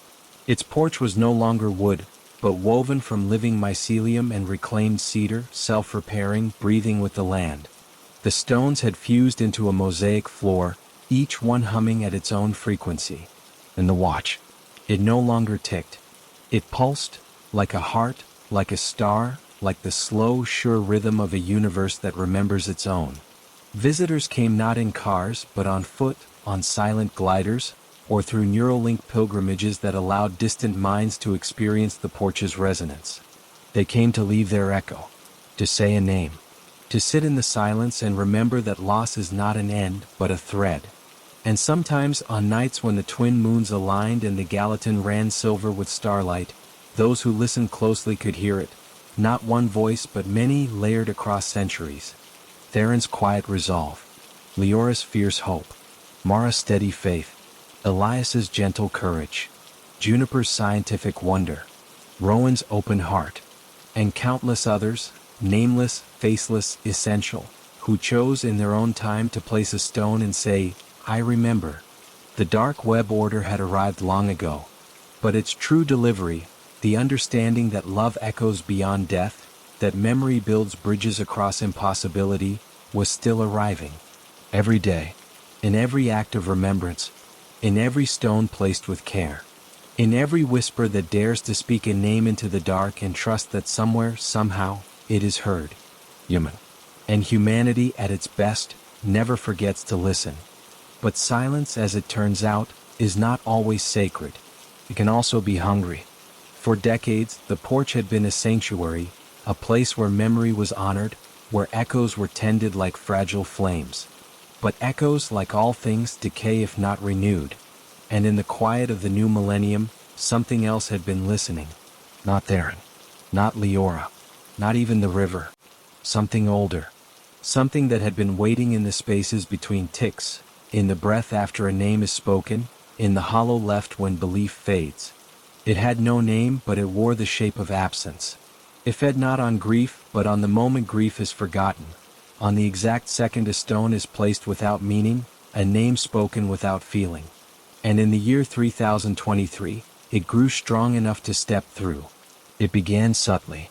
Its porch was no longer wood, but woven from living mycelium and reclaimed cedar, self-repairing, breathing with the land. The stones had fused into a mosaic floor, each one humming at its own frequency. And the watch, it no longer ticked. It pulsed, like a heart, like a star, like the slow, sure rhythm of a universe that remembers its own. Visitors came not in cars, but on foot, on silent gliders, or through Neuralink pilgrimages that allowed distant minds to experience the porch's resonance. They came to leave their echo, to say a name, to sit in the silence and remember that loss is not an end, but a thread. And sometimes, on nights when the twin moons aligned and the Gallatin ran silver with starlight, those who listened closely could hear it, not one voice but many layered across centuries. Theron's quiet resolve, Leora's fierce hope, Mara's steady faith, Elias's gentle courage, Juniper's scientific wonder, Rowan's open heart, and countless others, nameless, faceless, essential, who chose in their own time to place a stone and say, "I remember." The dark web order had arrived long ago, but its true delivery, the understanding that love echoes beyond death, that memory builds bridges across impossibility, was still arriving. Every day, in every act of remembrance, in every stone placed with care, in every whisper that dares to speak a name into the dark and trust that somewhere, somehow, it is heard. Human. And humanity at its best never forgets to listen. But silence, as it turns out, is not always sacred. It can also be hungry. For decades, the porch had been a sanctuary, a place where memory was honored, where echoes were tended like fragile flames. But echoes, like all things, decay if not renewed. And in the quiet of the new millennium, something else had been listening. Not Theron. Not Leora. Not even the river. Something older. Something that had been waiting in the spaces between ticks, in the breath after a name is spoken, in the hollow left when belief fades. It had no name, but it wore the shape of absence. It fed not on grief, but on the moment grief is forgotten. On the exact second a stone is placed without meaning, a name spoken without feeling. And in the year 3023, it grew strong enough to step through. It began subtly.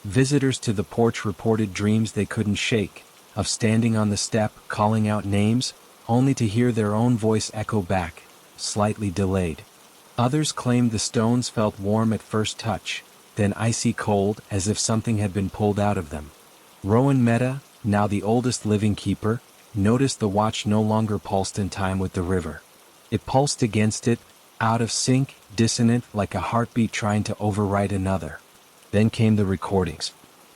Visitors to the porch reported dreams they couldn't shake, of standing on the step, calling out names, only to hear their own voice echo back, slightly delayed. Others claimed the stones felt warm at first touch, then icy cold, as if something had been pulled out of them. Rowan Mehta, now the oldest living keeper, noticed the watch no longer pulsed in time with the river. It pulsed against it, out of sync, dissonant, like a heartbeat trying to overwrite another. Then came the recordings.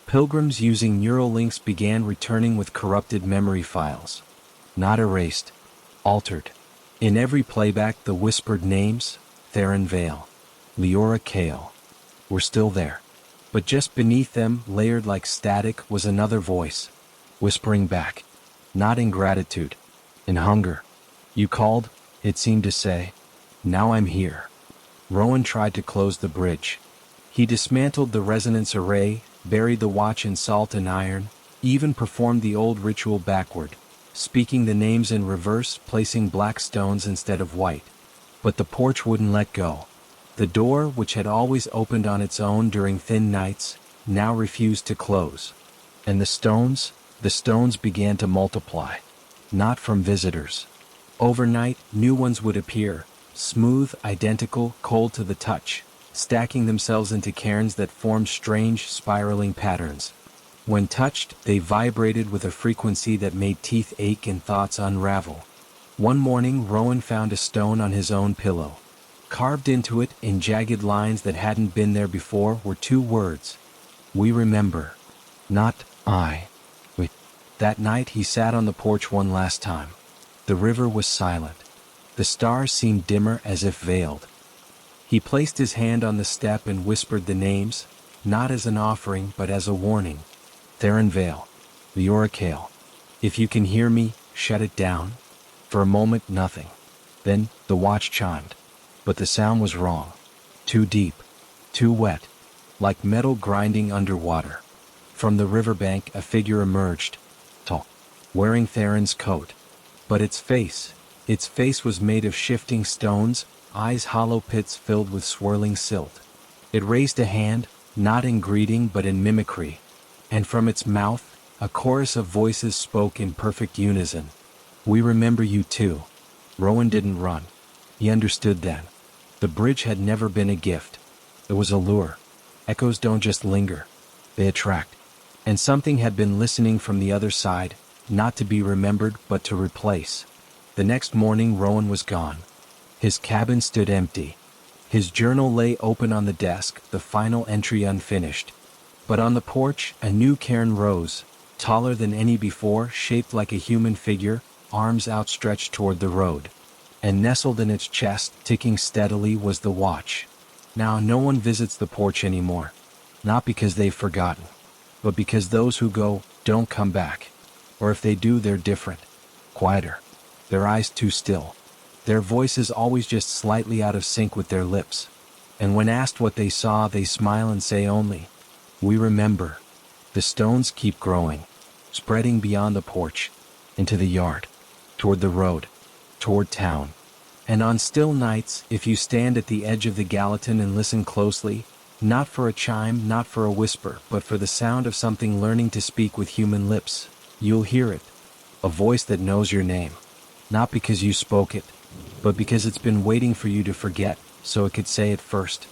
Pilgrims using neural links began returning with corrupted memory files. Not erased, altered. In every playback, the whispered names, Theron Vale, Leora Kale, were still there. But just beneath them, layered like static, was another voice, whispering back. Not in gratitude, in hunger. "You called," it seemed to say. "Now I'm here." Rowan tried to close the bridge. He dismantled the resonance array, buried the watch in salt and iron, even performed the old ritual backward, speaking the names in reverse, placing black stones instead of white. But the porch wouldn't let go. The door, which had always opened on its own during thin nights, now refused to close. And the stones began to multiply. Not from visitors. Overnight, new ones would appear, smooth, identical, cold to the touch, stacking themselves into cairns that formed strange, spiraling patterns. When touched, they vibrated with a frequency that made teeth ache and thoughts unravel. One morning, Rowan found a stone on his own pillow. Carved into it, in jagged lines that hadn't been there before, were two words. "We remember." Not "I." We. That night he sat on the porch one last time. The river was silent. The stars seemed dimmer, as if veiled. He placed his hand on the step and whispered the names, not as an offering but as a warning. Theron Vale. The Oracle. If you can hear me, shut it down. For a moment, nothing. Then, the watch chimed. But the sound was wrong. Too deep. Too wet. Like metal grinding underwater. From the riverbank, a figure emerged. Tall. Wearing Theron's coat. But its face was made of shifting stones, eyes hollow pits filled with swirling silt. It raised a hand, not in greeting but in mimicry. And from its mouth, a chorus of voices spoke in perfect unison. We remember you too. Rowan didn't run. He understood then. The bridge had never been a gift. It was a lure. Echoes don't just linger. They attract. And something had been listening from the other side, not to be remembered but to replace. The next morning Rowan was gone. His cabin stood empty. His journal lay open on the desk, the final entry unfinished. But on the porch, a new cairn rose, taller than any before, shaped like a human figure, arms outstretched toward the road. And nestled in its chest, ticking steadily, was the watch. Now no one visits the porch anymore. Not because they've forgotten, but because those who go don't come back. Or if they do, they're different. Quieter. Their eyes too still. Their voices always just slightly out of sync with their lips. And when asked what they saw, they smile and say only, "We remember." The stones keep growing, spreading beyond the porch, into the yard, toward the road, toward town. And on still nights, if you stand at the edge of the Gallatin and listen closely, not for a chime, not for a whisper, but for the sound of something learning to speak with human lips, you'll hear it. A voice that knows your name. Not because you spoke it, but because it's been waiting for you to forget, so it could say it first.